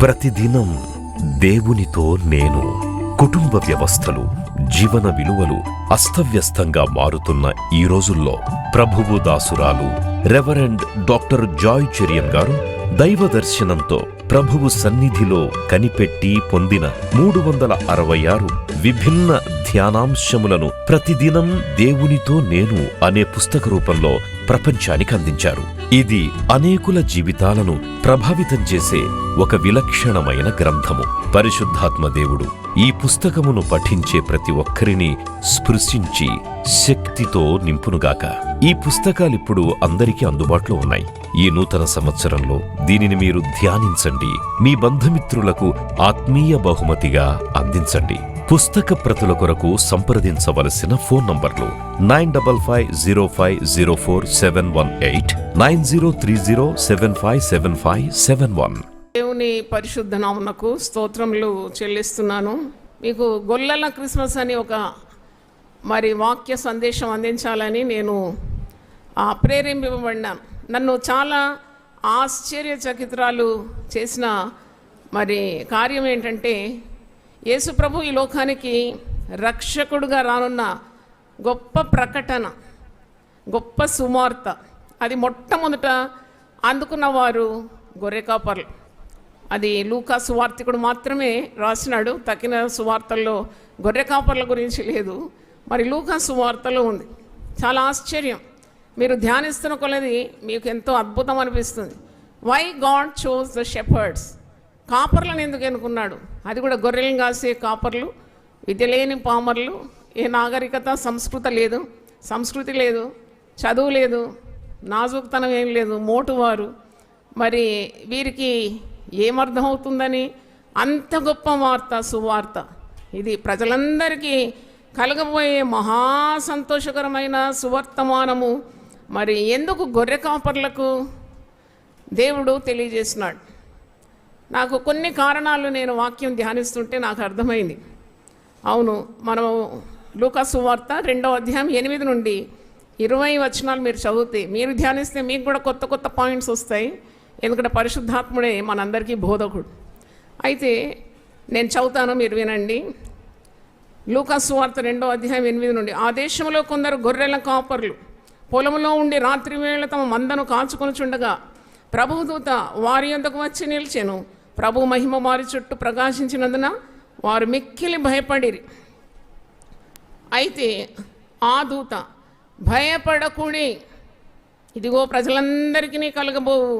ప్రతిదినం దేవునితో నేను. కుటుంబ వ్యవస్థలు, జీవన విలువలు అస్తవ్యస్తంగా మారుతున్న ఈ రోజుల్లో ప్రభువు దాసురాలు రెవరెండ్ డాక్టర్ జాయ్ చెరియన్ గారు దైవ దర్శనంతో ప్రభువు సన్నిధిలో కనిపెట్టి పొందిన 366 విభిన్న ధ్యానాంశములను ప్రతిదినం దేవునితో నేను అనే పుస్తక రూపంలో ప్రపంచానికి అందించారు. ఇది అనేకుల జీవితాలను ప్రభావితం చేసే ఒక విలక్షణమైన గ్రంథము. పరిశుద్ధాత్మ దేవుడు ఈ పుస్తకమును పఠించే ప్రతి ఒక్కరిని స్పృశించి శక్తితో నింపునుగాక. ఈ పుస్తకాలిప్పుడు అందరికీ అందుబాటులో ఉన్నాయి. ఈ నూతన సంవత్సరంలో దీనిని మీరు ధ్యానించండి, మీ బంధుమిత్రులకు ఆత్మీయ బహుమతిగా అందించండి. పుస్తక ప్రతుల కొరకు సంప్రదించవలసిన ఫోన్ నంబర్లు 9505047718, 9030757571. దేవుని పరిశుద్ధ నామమునకు స్తోత్రములు చెల్లిస్తున్నాను. మీకు గొల్లల క్రిస్మస్ అని ఒక వాక్య సందేశం అందించాలని నేను ప్రేరేపింపబడినాను. నన్ను చాలా ఆశ్చర్యచకితురాలు చేసిన కార్యం ఏంటంటే, యేసు ప్రభు ఈ లోకానికి రక్షకుడుగా రానున్న గొప్ప ప్రకటన, గొప్ప సువార్త. అది మొట్టమొదట అందుకున్నవారు గొర్రె కాపర్లు. అది లూకా సువార్తికుడు మాత్రమే రాసినాడు. తక్కిన సువార్తల్లో గొర్రె కాపర్ల గురించి లేదు. లూకా సువార్తలో ఉంది. చాలా ఆశ్చర్యం. మీరు ధ్యానిస్తున్న కొలది మీకు ఎంతో అద్భుతం అనిపిస్తుంది. Why God chose the shepherds? కాపర్లను ఎందుకు ఎన్నుకున్నాడు? అది కూడా గొర్రెలను కాసే కాపర్లు, విద్య లేని పామర్లు, ఏ నాగరికత సంస్కృతి లేదు, చదువు లేదు, నాజూకుతనం ఏం లేదు, మోటువారు. వీరికి ఏమర్థమవుతుందని అంత గొప్ప వార్త, సువార్త. ఇది ప్రజలందరికీ కలగబోయే మహా సంతోషకరమైన సువర్తమానము. ఎందుకు గొర్రె కాపర్లకు దేవుడు తెలియజేసినాడు? నాకు కొన్ని కారణాలు నేను వాక్యం ధ్యానిస్తుంటే నాకు అర్థమైంది. అవును, మనం లూకా సువార్త 2వ అధ్యాయం 8 నుండి 20 వచనాలు మీరు చదివితే, మీరు ధ్యానిస్తే మీకు కూడా కొత్త కొత్త పాయింట్స్ వస్తాయి. ఎందుకంటే పరిశుద్ధాత్ముడే మనందరికీ బోధకుడు. అయితే నేను చదువుతాను, మీరు వినండి. లూకా సువార్త 2వ అధ్యాయం 8 నుండి. ఆ దేశంలో కొందరు గొర్రెల కాపర్లు పొలంలో ఉండి రాత్రి వేళ తమ మందను కాచుకొనుచుండగా ప్రభుదూత వారి యొద్దకు వచ్చి నిలిచెను. ప్రభు మహిమ వారి చుట్టూ ప్రకాశించినందున వారు మిక్కిలి భయపడిరి. అయితే ఆ దూత, భయపడకుడి, ఇదిగో ప్రజలందరికీ కలగబోవు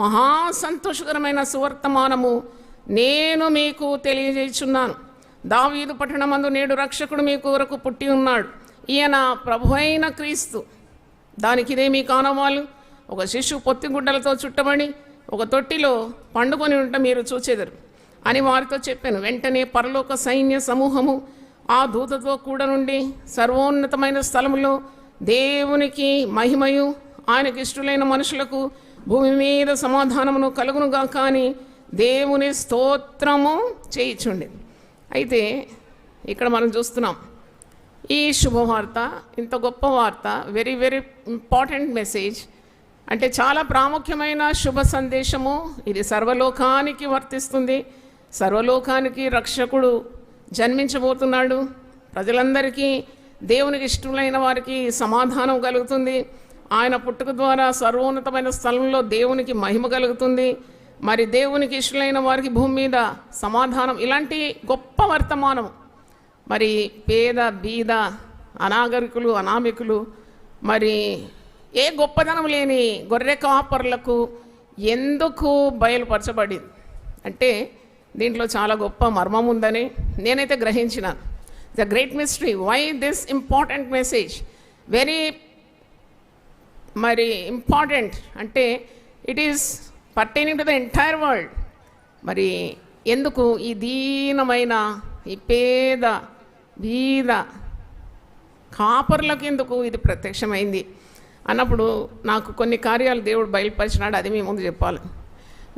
మహా సంతోషకరమైన సువర్తమానము నేను మీకు తెలియజేయుచున్నాను. దావీదు పట్టణమందు నేడు రక్షకుడు మీ కొరకు పుట్టి ఉన్నాడు. ఈయన ప్రభు అయిన క్రీస్తు. దానికి ఇదే మీ కానవాలు. ఒక శిశువు పొత్తిగుడ్డలతో చుట్టబడి ఒక తొట్టిలో పండుకొని ఉంట మీరు చూచెదరు అని వారితో చెప్పాను. వెంటనే పరలోక సైన్య సమూహము ఆ దూతతో కూడా నుండి సర్వోన్నతమైన స్థలములో దేవునికి మహిమయు ఆయనకి ఇష్టలైన మనుషులకు భూమి మీద సమాధానమును కలుగునుగా కానీ దేవుని స్తోత్రము చేయిచుండి. అయితే ఇక్కడ మనం చూస్తున్నాం ఈ శుభవార్త, ఇంత గొప్ప వార్త, వెరీ వెరీ ఇంపార్టెంట్ మెసేజ్. అంటే చాలా ప్రాముఖ్యమైన శుభ సందేశము. ఇది సర్వలోకానికి వర్తిస్తుంది. సర్వలోకానికి రక్షకుడు జన్మించబోతున్నాడు. ప్రజలందరికీ, దేవునికి ఇష్టమైన వారికి సమాధానం కలుగుతుంది. ఆయన పుట్టుక ద్వారా సర్వోన్నతమైన స్థలంలో దేవునికి మహిమ కలుగుతుంది. దేవునికి ఇష్టమైన వారికి భూమి మీద సమాధానం. ఇలాంటి గొప్ప వర్తమానం పేద, బీద, అనాగరికులు, అనామికులు, ఏ గొప్పదనం లేని గొర్రె కాపర్లకు ఎందుకు బయలుపరచబడింది అంటే దీంట్లో చాలా గొప్ప మర్మం ఉందని నేనైతే గ్రహించినాను. The great mystery. Why this important message? Very important. అంటే it is pertaining to the entire world. ఎందుకు ఈ దీనమైన, ఈ పేద, బీద కాపర్లకు ఎందుకు ఇది ప్రత్యక్షమైంది అన్నప్పుడు నాకు కొన్ని కార్యాలు దేవుడు బయలుపరిచినాడు. అది మీ ముందు చెప్పాలి.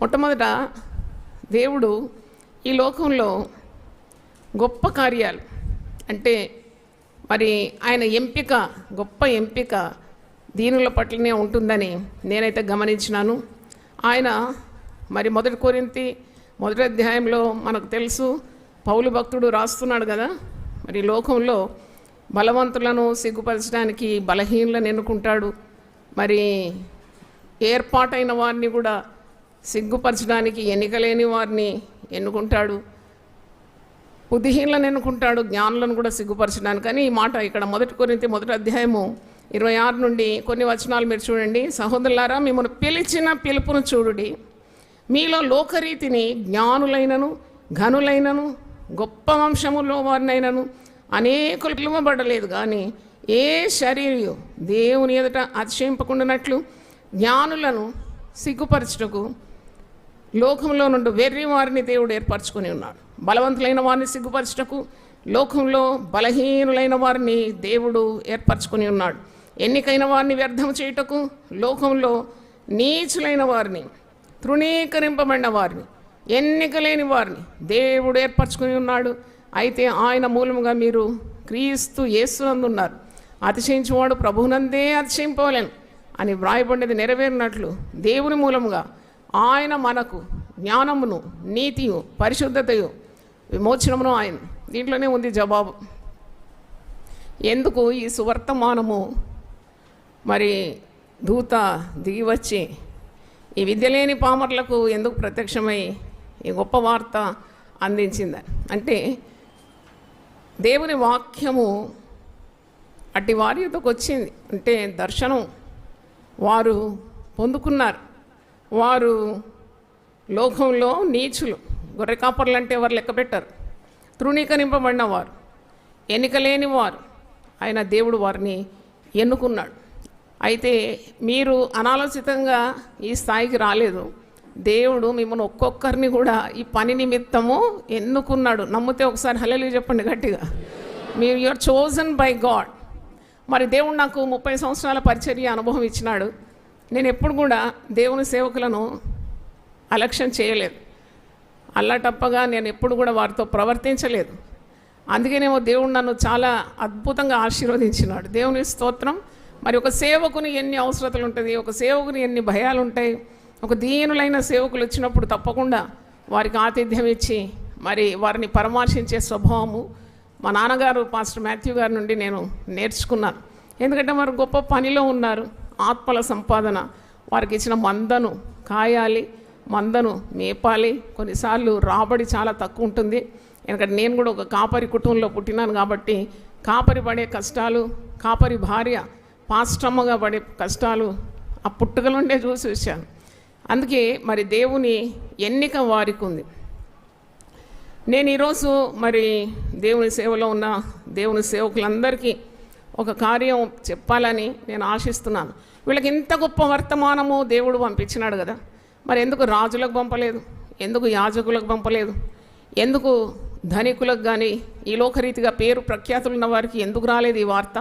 మొట్టమొదట, దేవుడు ఈ లోకంలో గొప్ప కార్యాలు అంటే ఆయన ఎంపిక, గొప్ప ఎంపిక దీనుల పట్లనే ఉంటుందని నేనైతే గమనించినాను. ఆయన 1 కొరింథీ మొదటి అధ్యాయంలో మనకు తెలుసు, పౌలు భక్తుడు రాస్తున్నాడు కదా, మరి లోకంలో బలవంతులను సిగ్గుపరచడానికి బలహీనులను ఎన్నుకుంటాడు, మరి ఏర్పాటైన వారిని కూడా సిగ్గుపరచడానికి ఎన్నికలేని వారిని ఎన్నుకుంటాడు, బుద్ధిహీనులను ఎన్నుకుంటాడు, జ్ఞానులను కూడా సిగ్గుపరచడానికి. కానీ ఈ మాట ఇక్కడ 1 కొరింథీ 1వ అధ్యాయము 26 నుండి కొన్ని వచనాలు మీరు చూడండి. సహోదరులారా, మిమ్మల్ని పిలిచిన పిలుపును చూడుడి. మీలో లోకరీతిని జ్ఞానులైనను ఘనులైనను గొప్ప వంశములో వారినైనను అనేకులు పిలువబడలేదు, కానీ ఏ శరీరయు దేవుని ఎదుట అతిశయింపకుండానట్లు జ్ఞానులను సిగ్గుపరచుటకు లోకంలో నుండి వెర్రి వారిని దేవుడు ఏర్పరచుకొని ఉన్నాడు. బలవంతులైన వారిని సిగ్గుపరచుటకు లోకంలో బలహీనులైన వారిని దేవుడు ఏర్పరచుకొని ఉన్నాడు. ఎన్నికైన వారిని వ్యర్థం చేయుటకు లోకంలో నీచులైన వారిని, తృణీకరింపబడిన వారిని, ఎన్నిక లేని వారిని దేవుడు ఏర్పరచుకొని ఉన్నాడు. అయితే ఆయన మూలముగా మీరు క్రీస్తు యేసునందు ఉన్నారు. అతిశయించువాడు ప్రభువునందే అతిశయింపవలెను అని వ్రాయబడినది నెరవేరినట్లు దేవుని మూలముగా ఆయన మనకు జ్ఞానమును, నీతియు, పరిశుద్ధతయు, విమోచనమును ఆయన. దీంట్లోనే ఉంది జవాబు. ఎందుకు ఈ సువర్తమానము మరి దూత దిగివచ్చి ఈ విద్య లేని పామర్లకు ఎందుకు ప్రత్యక్షమై ఈ గొప్ప వార్త అందించింది అంటే, దేవుని వాక్యము అట్టి వారి యొద్దకు వచ్చింది. అంటే దర్శనం వారు పొందుకున్నారు. వారు లోకంలో నీచులు, గొర్రె కాపర్లు అంటే వారు లెక్క పెట్టారు, తృణీకరింపబడిన వారు, ఎన్నిక లేని వారు. ఆయన దేవుడు వారిని ఎన్నుకున్నాడు. అయితే మీరు అనాలోచితంగా ఈ స్థాయికి రాలేదు. దేవుడు మిమ్మల్ని ఒక్కొక్కరిని కూడా ఈ పని నిమిత్తము ఎన్నుకున్నాడు. నమ్మితే ఒకసారి హల్లెలూయా చెప్పండి గట్టిగా. మీరు యూఆర్ చోజన్ బై గాడ్. మరి దేవుడు నాకు 30 సంవత్సరాల పరిచర్య అనుభవం ఇచ్చినాడు. నేను ఎప్పుడు కూడా దేవుని సేవకులను అలక్ష్యం చేయలేదు. అల్లాటప్పగా నేను ఎప్పుడు కూడా వారితో ప్రవర్తించలేదు. అందుకేనేమో దేవుడు నన్ను చాలా అద్భుతంగా ఆశీర్వదించినాడు. దేవుని స్తోత్రం. మరి ఒక సేవకుని ఎన్ని అవసరతలు ఉంటుంది, ఒక సేవకుని ఎన్ని భయాలు ఉంటాయి. ఒక దీనులైన సేవకులు వచ్చినప్పుడు తప్పకుండా వారికి ఆతిథ్యం ఇచ్చి మరి వారిని పరామర్శించే స్వభావము మా నాన్నగారు పాస్టర్ మాథ్యూ గారి నుండి నేను నేర్చుకున్నాను. ఎందుకంటే వారు గొప్ప పనిలో ఉన్నారు. ఆత్మల సంపాదన, వారికి ఇచ్చిన మందను కాయాలి, మందను మేపాలి. కొన్నిసార్లు రాబడి చాలా తక్కువ ఉంటుంది. ఎందుకంటే నేను కూడా ఒక కాపరి కుటుంబంలో పుట్టినాను కాబట్టి కాపరి పడే కష్టాలు, కాపరి భార్య పాస్టమ్మగా పడే కష్టాలు ఆ పుట్టుక నుండే చూసి వచ్చాను. అందుకే మరి దేవుని ఎన్నిక వారికి ఉంది. నేను ఈరోజు మరి దేవుని సేవలో ఉన్న దేవుని సేవకులందరికీ ఒక కార్యం చెప్పాలని నేను ఆశిస్తున్నాను. వీళ్ళకి ఇంత గొప్ప వర్తమానము దేవుడు పంపించినాడు కదా, మరి ఎందుకు రాజులకు పంపలేదు, ఎందుకు యాజకులకు పంపలేదు, ఎందుకు ధనికులకు కానీ ఈ లోకరీతిగా పేరు ప్రఖ్యాతులున్న వారికి ఎందుకు రాలేదు ఈ వార్త?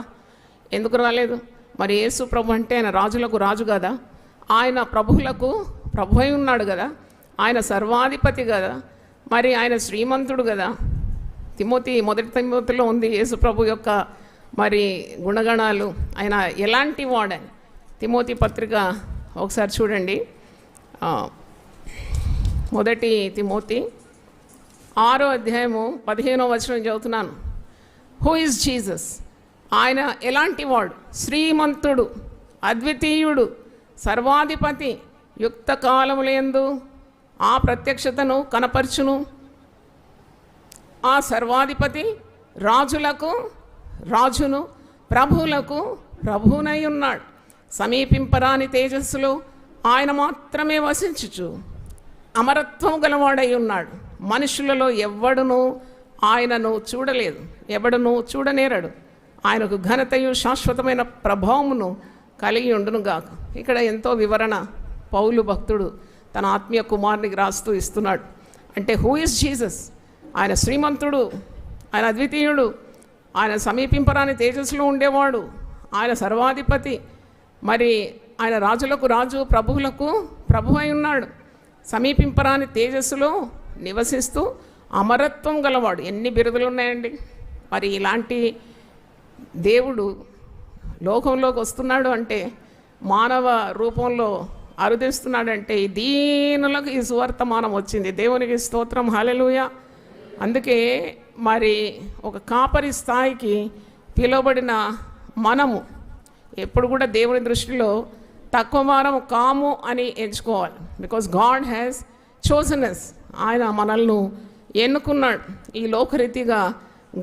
ఎందుకు రాలేదు? మరి యేసు ప్రభు అంటే ఆయన రాజులకు రాజు కదా, ఆయన ప్రభువులకు ప్రభు అయి ఉన్నాడు కదా, ఆయన సర్వాధిపతి కదా, మరి ఆయన శ్రీమంతుడు కదా. మొదటి తిమోతిలో ఉంది యేసు ప్రభు యొక్క మరి గుణగణాలు, ఆయన ఎలాంటి వాడని. తిమోతి పత్రిక ఒకసారి చూడండి. మొదటి తిమోతి 6వ అధ్యాయము 15వ వచనం చదువుతున్నాను. Who is Jesus? ఆయన ఎలాంటి వాడు? శ్రీమంతుడు, అద్వితీయుడు, సర్వాధిపతి, యుక్త కాలములందు ఆ ప్రత్యక్షతను కనపరచును. ఆ సర్వాధిపతి రాజులకు రాజును, ప్రభువులకు ప్రభువునై ఉన్నాడు. సమీపింపరాని తేజస్సులో ఆయన మాత్రమే వసించుచు అమరత్వం గలవాడై ఉన్నాడు. మనుషులలో ఎవ్వడును ఆయనను చూడలేదు, ఎవడును చూడనేరడు. ఆయనకు ఘనతయు శాశ్వతమైన ప్రభావమును కలిగి ఉండునుగాక. ఇక్కడ ఎంతో వివరణ పౌలు భక్తుడు తన ఆత్మీయ కుమారునికి రాస్తూ ఇస్తున్నాడు. అంటే హూ ఇస్ జీసస్? ఆయన శ్రీమంతుడు, ఆయన అద్వితీయుడు, ఆయన సమీపింపరాని తేజస్సులో ఉండేవాడు, ఆయన సర్వాధిపతి, మరి ఆయన రాజులకు రాజు, ప్రభువులకు ప్రభు అయి ఉన్నాడు. సమీపింపరాని తేజస్సులో నివసిస్తూ అమరత్వం గలవాడు. ఎన్ని బిరుదులు ఉన్నాయండి! మరి ఇలాంటి దేవుడు లోకంలోకి వస్తున్నాడు అంటే మానవ రూపంలో అరుదిస్తున్నాడంటే ఈ దీనులకు ఈ సువర్తమానం వచ్చింది. దేవునికి స్తోత్రం, హల్లెలూయా. అందుకే మరి ఒక కాపరి స్థాయికి పిలువబడిన మనము ఎప్పుడు కూడా దేవుని దృష్టిలో తక్కువ వారం కాము అని ఎంచుకోవాలి. Because God has chosen us. ఆయన మనల్ని ఎన్నుకున్నాడు. ఈ లోకరీతిగా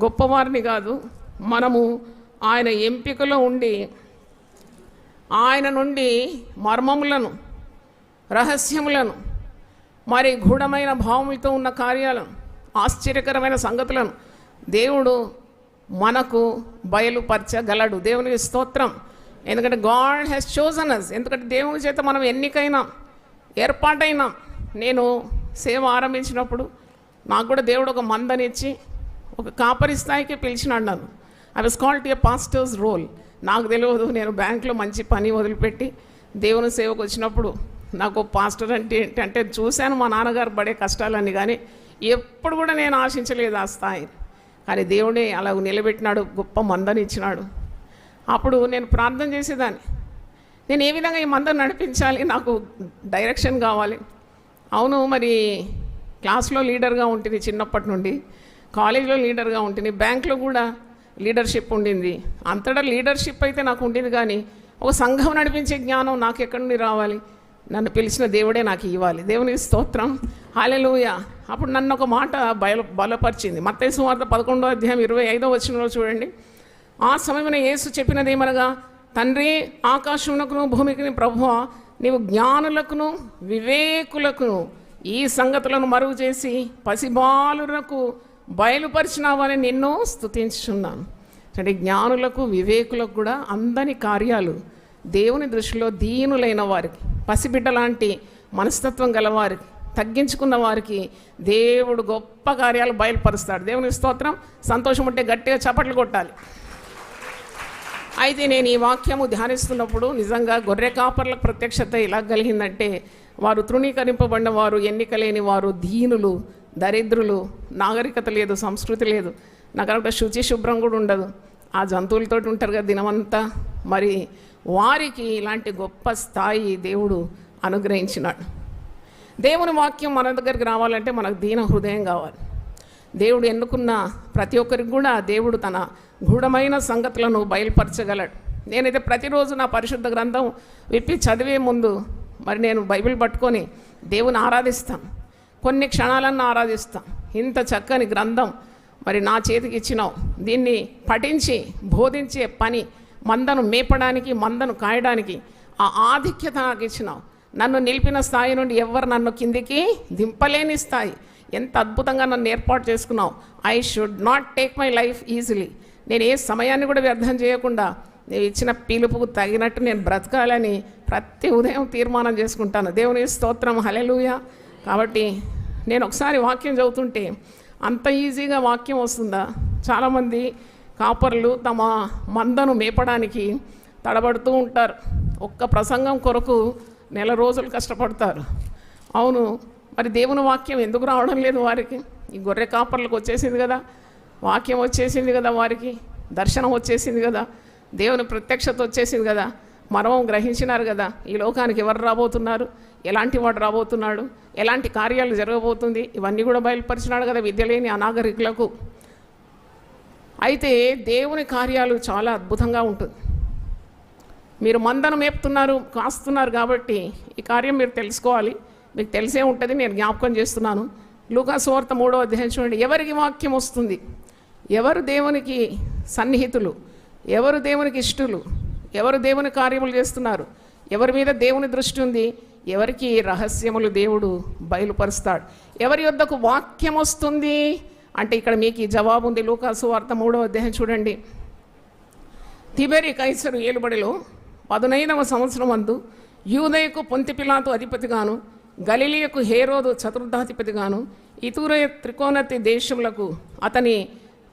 గొప్పవారిని కాదు, మనము ఆయన ఎంపికలో ఉండి ఆయన నుండి మర్మములను, రహస్యములను, మరి గూఢమైన భావములతో ఉన్న కార్యాలను, ఆశ్చర్యకరమైన సంగతులను దేవుడు మనకు బయలుపరచగలడు. దేవునికి స్తోత్రం. ఎందుకంటే గాడ్ హ్యాస్ చోజన్ us. ఎందుకంటే దేవుని చేత మనం ఎన్నికైనాం, ఏర్పాటైనాం. నేను సేవ ఆరంభించినప్పుడు నాకు కూడా దేవుడు ఒక మందనిచ్చి ఒక కాపరి స్థాయికి పిలిచినాడు నన్ను. I was called a pastor's role. నాకు తెలియదు, నేను బ్యాంకులో మంచి పని వదిలిపెట్టి దేవుని సేవకు వచ్చినప్పుడు నాకు పాస్టర్ అంటే ఏంటంటే చూశాను మా నాన్నగారు పడే కష్టాలన్నీ, కానీ ఎప్పుడు కూడా నేను ఆశించలేదు ఆ స్థాయి. కానీ దేవుడే అలా నిలబెట్టినాడు, గొప్ప మందని ఇచ్చినాడు. అప్పుడు నేను ప్రార్థన చేసేదాన్ని, నేను ఏ విధంగా ఈ మందను నడిపించాలి, నాకు డైరెక్షన్ కావాలి. అవును, మరి క్లాస్లో లీడర్గా ఉంటుంది చిన్నప్పటి నుండి, కాలేజీలో లీడర్గా ఉంటుంది, బ్యాంక్లో కూడా లీడర్షిప్ ఉండింది. అంతటా లీడర్షిప్ అయితే నాకు ఉండింది, కానీ ఒక సంఘం నడిపించే జ్ఞానం నాకు ఎక్కడి నుండి రావాలి? నన్ను పిలిచిన దేవుడే నాకు ఇవ్వాలి. దేవునికి స్తోత్రం, హల్లెలూయా. అప్పుడు నన్ను ఒక మాట బలపరిచింది. మత్తయి సువార్త 11వ అధ్యాయం 25వ వచనంలో చూడండి. ఆ సమయమున యేసు చెప్పినదేమనగా, తండ్రి, ఆకాశమునకును భూమికిని ప్రభువా, నీవు జ్ఞానులకును వివేకులకును ఈ సంగతులను మరుగు చేసి పసిబాలులకు బయలుపరిచినావని నిన్ను స్తుతించుచున్నాను. అంటే జ్ఞానులకు వివేకులకు కూడా అందని కార్యాలు దేవుని దృష్టిలో దీనులైన వారికి, పసిబిడ్డ లాంటి మనస్తత్వం గలవారికి, తగ్గించుకున్న వారికి దేవుడు గొప్ప కార్యాలు బయలుపరుస్తాడు. దేవుని స్తోత్రం. సంతోషం ఉంటే గట్టిగా చప్పట్లు కొట్టాలి. అయితే నేను ఈ వాక్యము ధ్యానిస్తున్నప్పుడు నిజంగా గొర్రె కాపర్లకు ప్రత్యక్షత ఎలా కలిగిందంటే, వారు తృణీకరింపబడిన వారు, ఎన్నిక లేని వారు, దీనులు, దరిద్రులు, నాగరికత లేదు, సంస్కృతి లేదు, నాకు శుచి శుభ్రం కూడా ఉండదు, ఆ జంతువులతో ఉంటారు కదా దినమంతా. మరి వారికి ఇలాంటి గొప్ప స్థాయి దేవుడు అనుగ్రహించినాడు. దేవుని వాక్యం మన దగ్గరికి రావాలంటే మనకు దీన హృదయం కావాలి. దేవుడు ఎన్నుకున్న ప్రతి ఒక్కరికి కూడా దేవుడు తన గూఢమైన సంగతులను బయలుపరచగలడు. నేనైతే ప్రతిరోజు నా పరిశుద్ధ గ్రంథం విప్పి చదివే ముందు మరి నేను బైబిల్ పట్టుకొని దేవుని ఆరాధిస్తాను. కొన్ని క్షణాలన్నా ఆరాధిస్తాను. ఇంత చక్కని గ్రంథం మరి నా చేతికి ఇచ్చినావు, దీన్ని పఠించి బోధించే పని, మందను మేపడానికి, మందను కాయడానికి ఆ ఆధిక్యత నాకు ఇచ్చినావు. నన్ను నిలిపిన స్థాయి నుండి ఎవరు నన్ను కిందికి దింపలేని స్థాయి. ఎంత అద్భుతంగా నన్ను ఏర్పాటు చేసుకున్నావు. I should not take my life easily. నేను ఏ సమయాన్ని కూడా వ్యర్థం చేయకుండా నేను ఇచ్చిన పిలుపుకు తగినట్టు నేను బ్రతకాలని ప్రతి ఉదయం తీర్మానం చేసుకుంటాను. దేవుని స్తోత్రం, హల్లెలూయా. కాబట్టి నేను ఒకసారి వాక్యం చదువుతుంటే అంత ఈజీగా వాక్యం వస్తుందా? చాలామంది కాపర్లు తమ మందను మేపడానికి తడబడుతూ ఉంటారు. ఒక్క ప్రసంగం కొరకు నెల రోజులు కష్టపడతారు. అవును, మరి దేవుని వాక్యం ఎందుకు రావడం లేదు వారికి? ఈ గొర్రె కాపర్లకు వచ్చేసింది కదా, వాక్యం వచ్చేసింది కదా, వారికి దర్శనం వచ్చేసింది కదా, దేవుని ప్రత్యక్షత వచ్చేసింది కదా, మర్మం గ్రహించినారు కదా. ఈ లోకానికి ఎవరు రాబోతున్నారు, ఎలాంటి వాడు రాబోతున్నాడు, ఎలాంటి కార్యాలు జరగబోతుంది, ఇవన్నీ కూడా బయలుపరిచినాడు కదా విద్య లేని అనాగరికులకు. అయితే దేవుని కార్యాలు చాలా అద్భుతంగా ఉంటుంది. మీరు మందను మేపుతున్నారు, కాస్తున్నారు కాబట్టి ఈ కార్యం మీరు తెలుసుకోవాలి. మీకు తెలిసే ఉంటుంది, నేను జ్ఞాపకం చేస్తున్నాను. లూకా సువార్త 3వ అధ్యాయం చూడండి. ఎవరికి వాక్యం వస్తుంది, ఎవరు దేవునికి సన్నిహితులు, ఎవరు దేవునికి ఇష్టలు, ఎవరు దేవుని కార్యములు చేస్తున్నారు, ఎవరి మీద దేవుని దృష్టి ఉంది, ఎవరికి రహస్యములు దేవుడు బయలుపరుస్తాడు. ఎవరి యొద్దకు వాక్యం వస్తుంది అంటే ఇక్కడ మీకు ఈ జవాబు ఉంది. లూకా సువార్త 3వ అధ్యాయం చూడండి. తిబెరి కైసరు ఏలుబడిలో 19వ సంవత్సరం అందు యూదయకు పొంతి పిలాతు అధిపతిగాను, గలిలియకు హేరోదు చతుర్థాధిపతిగాను, ఇతూరయ త్రికోణతి దేశములకు అతని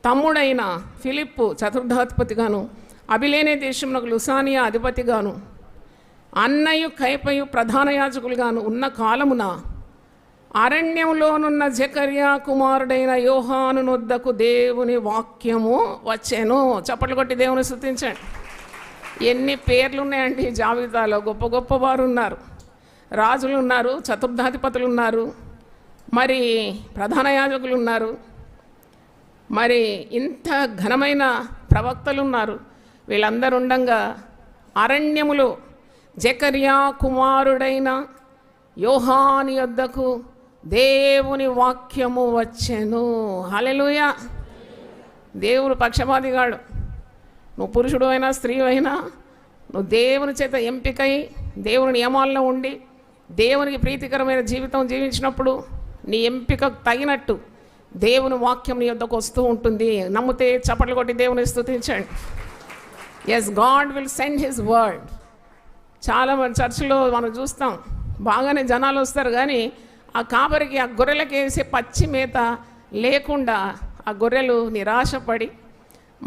తమ్ముడైన ఫిలిప్పు చతుర్థాధిపతిగాను, అబిలేనే దేశమునకు లుసానియా అధిపతిగాను, అన్నయు కైపయు ప్రధాన యాజకులుగాను ఉన్న కాలమున అరణ్యంలోనున్న జకర్యా కుమారుడైన యోహాను నొద్దకు దేవుని వాక్యము వచ్చెను. చప్పట్లు కొట్టి దేవుని స్తుతించండి. ఎన్ని పేర్లు ఉన్నాయండి ఈ జాబితాలో, గొప్ప గొప్ప వారు ఉన్నారు. రాజులు ఉన్నారు, చతుర్థాధిపతులు ఉన్నారు, మరి ప్రధాన యాజకులు ఉన్నారు, మరి ఇంత ఘనమైన ప్రవక్తలు ఉన్నారు. వీళ్ళందరూ ఉండంగా అరణ్యములో జకర్యా కుమారుడైన యోహాను యొద్దకు దేవుని వాక్యము వచ్చెను. హల్లెలూయా. దేవుడు పక్షపాతిగాడు. నువ్వు పురుషుడు అయినా స్త్రీ అయినా నువ్వు దేవుని చేత ఎంపికై దేవుని నియమాల్లో ఉండి దేవునికి ప్రీతికరమైన జీవితం జీవించినప్పుడు నీ ఎంపికకు తగినట్టు దేవుని వాక్యం నీ యొద్దకు వస్తూ ఉంటుంది. నమ్మితే చప్పట్లు కొట్టి దేవుని స్తుతించండి. Yes, God will send his word. చాలా మంది చర్చిలో మనం చూస్తాం, బాగానే జనాలు వస్తారు, కానీ ఆ కాపరికి ఆ గొర్రెలకి వేసే పచ్చి మేత లేకుండా ఆ గొర్రెలు నిరాశపడి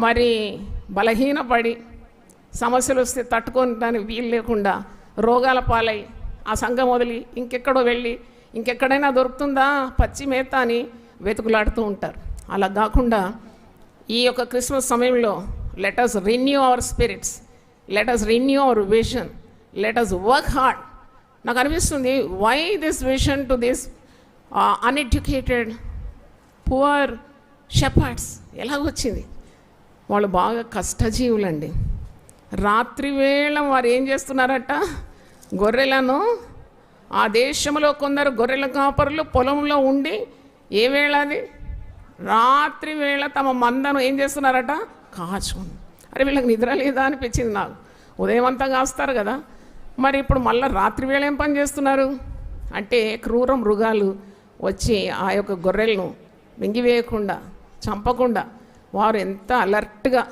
మరి బలహీనపడి సమస్యలు వస్తే తట్టుకోవడానికి వీలు లేకుండా రోగాల పాలై ఆ సంఘం వదిలి ఇంకెక్కడో వెళ్ళి ఇంకెక్కడైనా దొరుకుతుందా పచ్చి మేత అని వెతుకులాడుతూ ఉంటారు. అలా కాకుండా ఈ యొక్క క్రిస్మస్ సమయంలో let us renew our spirits, let us renew our vision, let us work hard. నాకు అనిపిస్తుంది, why this vision to this uneducated poor shepherds ఎలాగొచ్చింది? వాళ్ళు బాగా కష్టజీవులండి. రాత్రి వేళ వారు ఏం చేస్తున్నారట, గొర్రెలను ఆ దేశంలో కొందరు గొర్రెల కాపరులు పొలంలో ఉండి ఏ వేళ అది రాత్రి వేళ తమ మందను ఏం చేస్తున్నారట, కాచుకుంది. అరే వీళ్ళకి నిద్ర లేదా అనిపించింది నాకు. ఉదయం అంతా కాస్తారు కదా, మరి ఇప్పుడు మళ్ళీ రాత్రి వేళ ఏం పని చేస్తున్నారు అంటే క్రూర మృగాలు వచ్చి ఆ యొక్క గొర్రెలను మింగివేయకుండా చంపకుండా వారు ఎంత అలర్ట్గా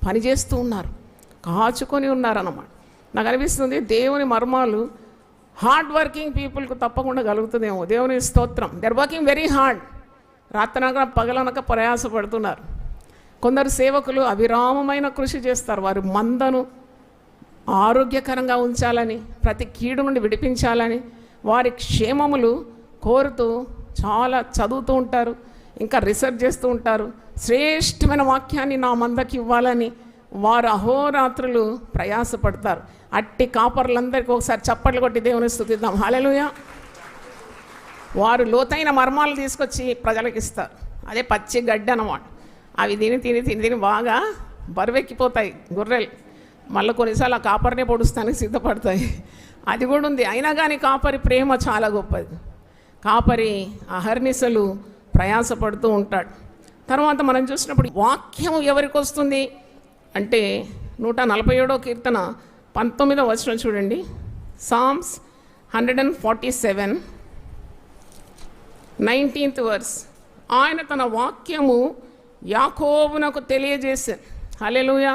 పనిచేస్తూ ఉన్నారు, కాచుకొని ఉన్నారన్నమాట. నాకు అనిపిస్తుంది దేవుని మర్మాలు హార్డ్ వర్కింగ్ పీపుల్కు తప్పకుండా కలుగుతుందేమో. దేవుని స్తోత్రం. They are working very hard. రాత్రనక పగలనక ప్రయాసపడుతున్నారు. కొందరు సేవకులు అవిరామమైన కృషి చేస్తారు. వారి మందను ఆరోగ్యకరంగా ఉంచాలని, ప్రతి కీడు నుండి విడిపించాలని, వారి క్షేమములు కోరుతూ చాలా చదువుతూ ఉంటారు, ఇంకా రీసెర్చ్ చేస్తూ ఉంటారు. శ్రేష్టమైన వాక్యాన్ని నా మందకి ఇవ్వాలని వారు అహోరాత్రులు ప్రయాసపడతారు. అట్టి కాపర్లందరికీ ఒకసారి చప్పట్లు కొట్టి దేవుని స్తుతిద్దాం. హల్లెలూయా. వారు లోతైన మర్మాలు తీసుకొచ్చి ప్రజలకు ఇస్తారు. అదే పచ్చి గడ్డి అన్నమాట. అవి తిని బాగా బరువెక్కిపోతాయి గొర్రెలు. మళ్ళీ కొన్నిసార్లు ఆ కాపరినే పొడుస్తానికి సిద్ధపడతాయి. అది కూడా ఉంది. అయినా కానీ కాపరి ప్రేమ చాలా గొప్పది. కాపరి అహర్నిశలు ప్రయాసపడుతూ ఉంటాడు. తర్వాత మనం చూసినప్పుడు వాక్యం ఎవరికి వస్తుంది అంటే 147వ కీర్తన 19వ వచనం చూడండి. Psalms 147 19th verse. ఆయన తన వాక్యము యాకోబునకు తెలియజేశాను. హల్లెలూయా.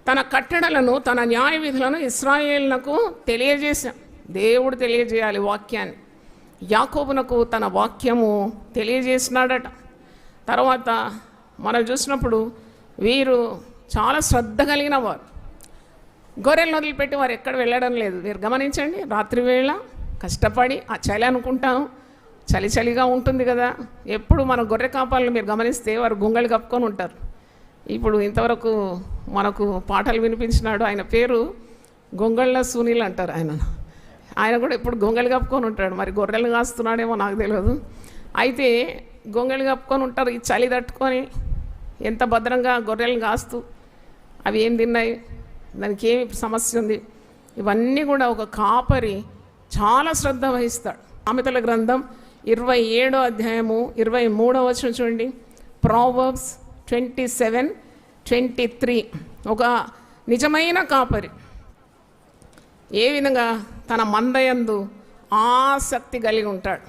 తన కట్టడలను తన న్యాయ విధులను ఇశ్రాయేలునకు తెలియజేశాం. దేవుడు తెలియజేయాలి వాక్యాన్ని. యాకోబునకు తన వాక్యము తెలియజేసినాడట. తర్వాత మనం చూసినప్పుడు వీరు చాలా శ్రద్ధ కలిగిన వారు. గొర్రెలను వదిలిపెట్టి వారు ఎక్కడ వెళ్ళడం లేదు. మీరు గమనించండి, రాత్రి వేళ కష్టపడి ఆ చలి అనుకుంటాం, చలిగా ఉంటుంది కదా. ఎప్పుడు మన గొర్రె కాపాలను మీరు గమనిస్తే వారు గుంగళి కప్పుకొని ఉంటారు. ఇప్పుడు ఇంతవరకు మనకు పాటలు వినిపించినాడు, ఆయన పేరు గొంగళ్ళ సునీల్ అంటారు. ఆయన కూడా ఇప్పుడు గొంగళి కప్పుకొని ఉంటాడు. మరి గొర్రెలు కాస్తున్నాడేమో నాకు తెలియదు. అయితే గొంగళి కప్పుకొని ఉంటారు. ఈ చలి తట్టుకొని ఎంత భద్రంగా గొర్రెలను కాస్తూ అవి ఏం తిన్నాయి, దానికి ఏమి సమస్య ఉంది, ఇవన్నీ కూడా ఒక కాపరి చాలా శ్రద్ధ వహిస్తాడు. సామెతల గ్రంథం 27వ అధ్యాయము 23వ వచనం చూడండి. ప్రావర్బ్స్ 27:23. ఒక నిజమైన కాపరి ఏ విధంగా తన మందయందు ఆసక్తి కలిగి ఉంటాడు.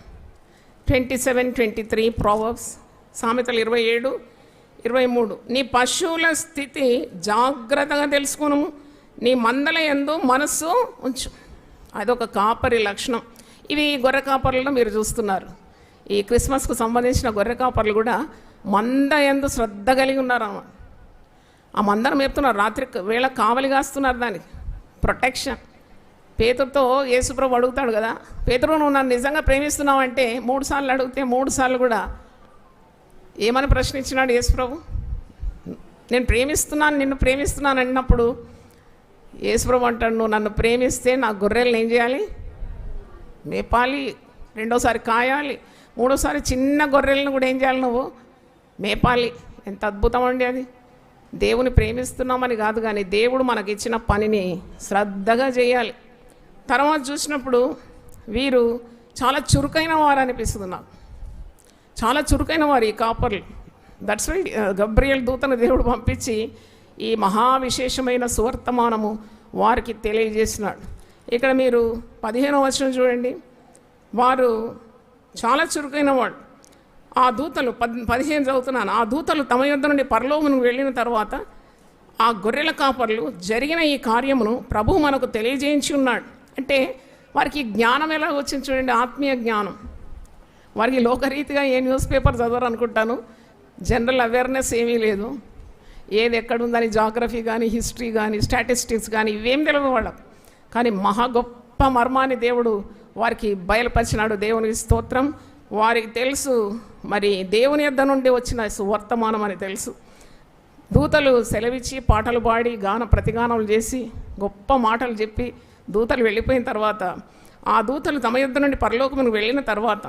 27:23 ప్రావర్బ్స్, సామెతలు 27:23. నీ పశువుల స్థితి జాగ్రత్తగా తెలుసుకును, నీ మందల యందు మనస్సు ఉంచు. అదొక కాపరి లక్షణం. ఇవి గొర్రె కాపర్లలో మీరు చూస్తున్నారు. ఈ క్రిస్మస్కు సంబంధించిన గొర్రె కాపర్లు కూడా మంద యందు శ్రద్ధ కలిగి ఉన్నారు. ఆ మందను మేపుతున్నారు, రాత్రి వేళ కావలి కాస్తున్నారు, దానికి ప్రొటెక్షన్. పేతురుతో యేసుప్రభు అడుగుతాడు కదా, పేతురు నువ్వు నన్ను నిజంగా ప్రేమిస్తున్నావు అంటే 3 సార్లు అడిగితే 3 సార్లు కూడా ఏమని ప్రశ్నించినాడు యేసుప్రభు? నేను ప్రేమిస్తున్నాను, నిన్ను ప్రేమిస్తున్నాను అన్నప్పుడు యేసుప్రభు అంటాడు, నువ్వు నన్ను ప్రేమిస్తే నా గొర్రెలను ఏం చేయాలి? మేపాలి, రెండోసారి కాయాలి, మూడోసారి చిన్న గొర్రెలను కూడా ఏం చేయాలి నువ్వు? మేపాలి. ఎంత అద్భుతం అండి అది. దేవుని ప్రేమిస్తున్నామని కాదు, కానీ దేవుడు మనకిచ్చిన పనిని శ్రద్ధగా చేయాలి. తర్వాత చూసినప్పుడు వీరు చాలా చురుకైన వారు అనిపిస్తుంది నాకు. చాలా చురుకైన వారు ఈ కాపర్లు. దట్స్ వై గబ్రియల్ దూతను దేవుడు పంపించి ఈ మహావిశేషమైన సువర్తమానము వారికి తెలియజేసినాడు. ఇక్కడ మీరు 15వ వచనం చూడండి. వారు చాలా చురుకైన వాడు. ఆ దూతలు 15 చదువుతున్నాను. ఆ దూతలు తమ యొద్ద నుండి పరలోకమునకు వెళ్ళిన తర్వాత ఆ గొర్రెల కాపర్లు జరిగిన ఈ కార్యమును ప్రభువు మనకు తెలియజేయించి ఉన్నాడు. అంటే వారికి జ్ఞానం ఎలా వచ్చింది చూడండి, ఆత్మీయ జ్ఞానం. వారికి లోకరీతిగా ఏ న్యూస్ పేపర్ చదవరు అనుకుంటాను. జనరల్ అవేర్నెస్ ఏమీ లేదు. ఏది ఎక్కడుందని జాగ్రఫీ కానీ, హిస్టరీ కానీ, స్టాటిస్టిక్స్ కానీ ఇవేం తెలియదు వాళ్ళకు. కానీ మహా గొప్ప మర్మాన్ని దేవుడు వారికి బయలుపరిచినాడు. దేవునికి స్తోత్రం. వారికి తెలుసు మరి దేవుని యొద్ద నుండి వచ్చిన సువర్తమానం అని తెలుసు. దూతలు సెలవిచ్చి పాటలు పాడి ప్రతిగానాలు చేసి గొప్ప మాటలు చెప్పి దూతలు వెళ్ళిపోయిన తర్వాత, ఆ దూతలు తమ యొద్ద నుండి పరలోకమునకు వెళ్ళిన తర్వాత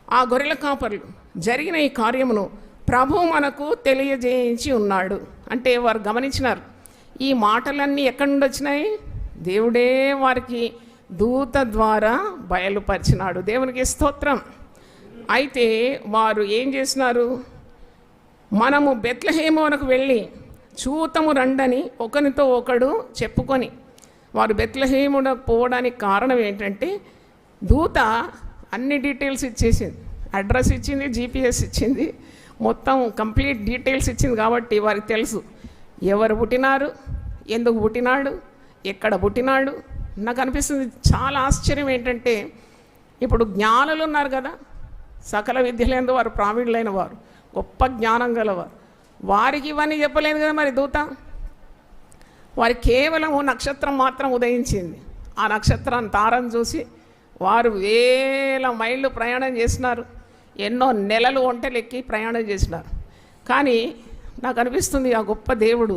ఆ గొర్రెల కాపర్లు జరిగిన ఈ కార్యమును ప్రభువు మనకు తెలియజేయించి ఉన్నాడు. అంటే వారు గమనించినారు, ఈ మాటలన్నీ ఎక్కడి నుండి వచ్చినాయి? దేవుడే వారికి దూత ద్వారా బయలుపరిచినాడు. దేవునికి స్తోత్రం. అయితే వారు ఏం చేసినారు? మనము బెత్లెహేమునకు వెళ్ళి చూతము రండని ఒకరితో ఒకడు చెప్పుకొని, వారు బెత్లెహేమునకు పోవడానికి కారణం ఏంటంటే దూత అన్ని డీటెయిల్స్ ఇచ్చేసింది. అడ్రస్ ఇచ్చింది, జీపీఎస్ ఇచ్చింది, మొత్తం కంప్లీట్ డీటెయిల్స్ ఇచ్చింది. కాబట్టి వారికి తెలుసు ఎవరు పుట్టినారు, ఎందుకు పుట్టినాడు, ఎక్కడ పుట్టినాడు. నాకు అనిపిస్తుంది చాలా ఆశ్చర్యం ఏంటంటే, ఇప్పుడు జ్ఞానులు ఉన్నారు కదా, సకల విద్యలందు వారు ప్రావీణ్యులైన వారు, గొప్ప జ్ఞానం గలవారు, వారికి ఇవన్నీ చెప్పలేదు కదా మరి దూత. వారికి కేవలం నక్షత్రం మాత్రం ఉదయించింది. ఆ నక్షత్రాన్ని తారను చూసి వారు వేల మైళ్ళు ప్రయాణం చేసినారు. ఎన్నో నెలలు ఒంటెలెక్కి ప్రయాణం చేసినారు. కానీ నాకు అనిపిస్తుంది ఆ గొప్ప దేవుడు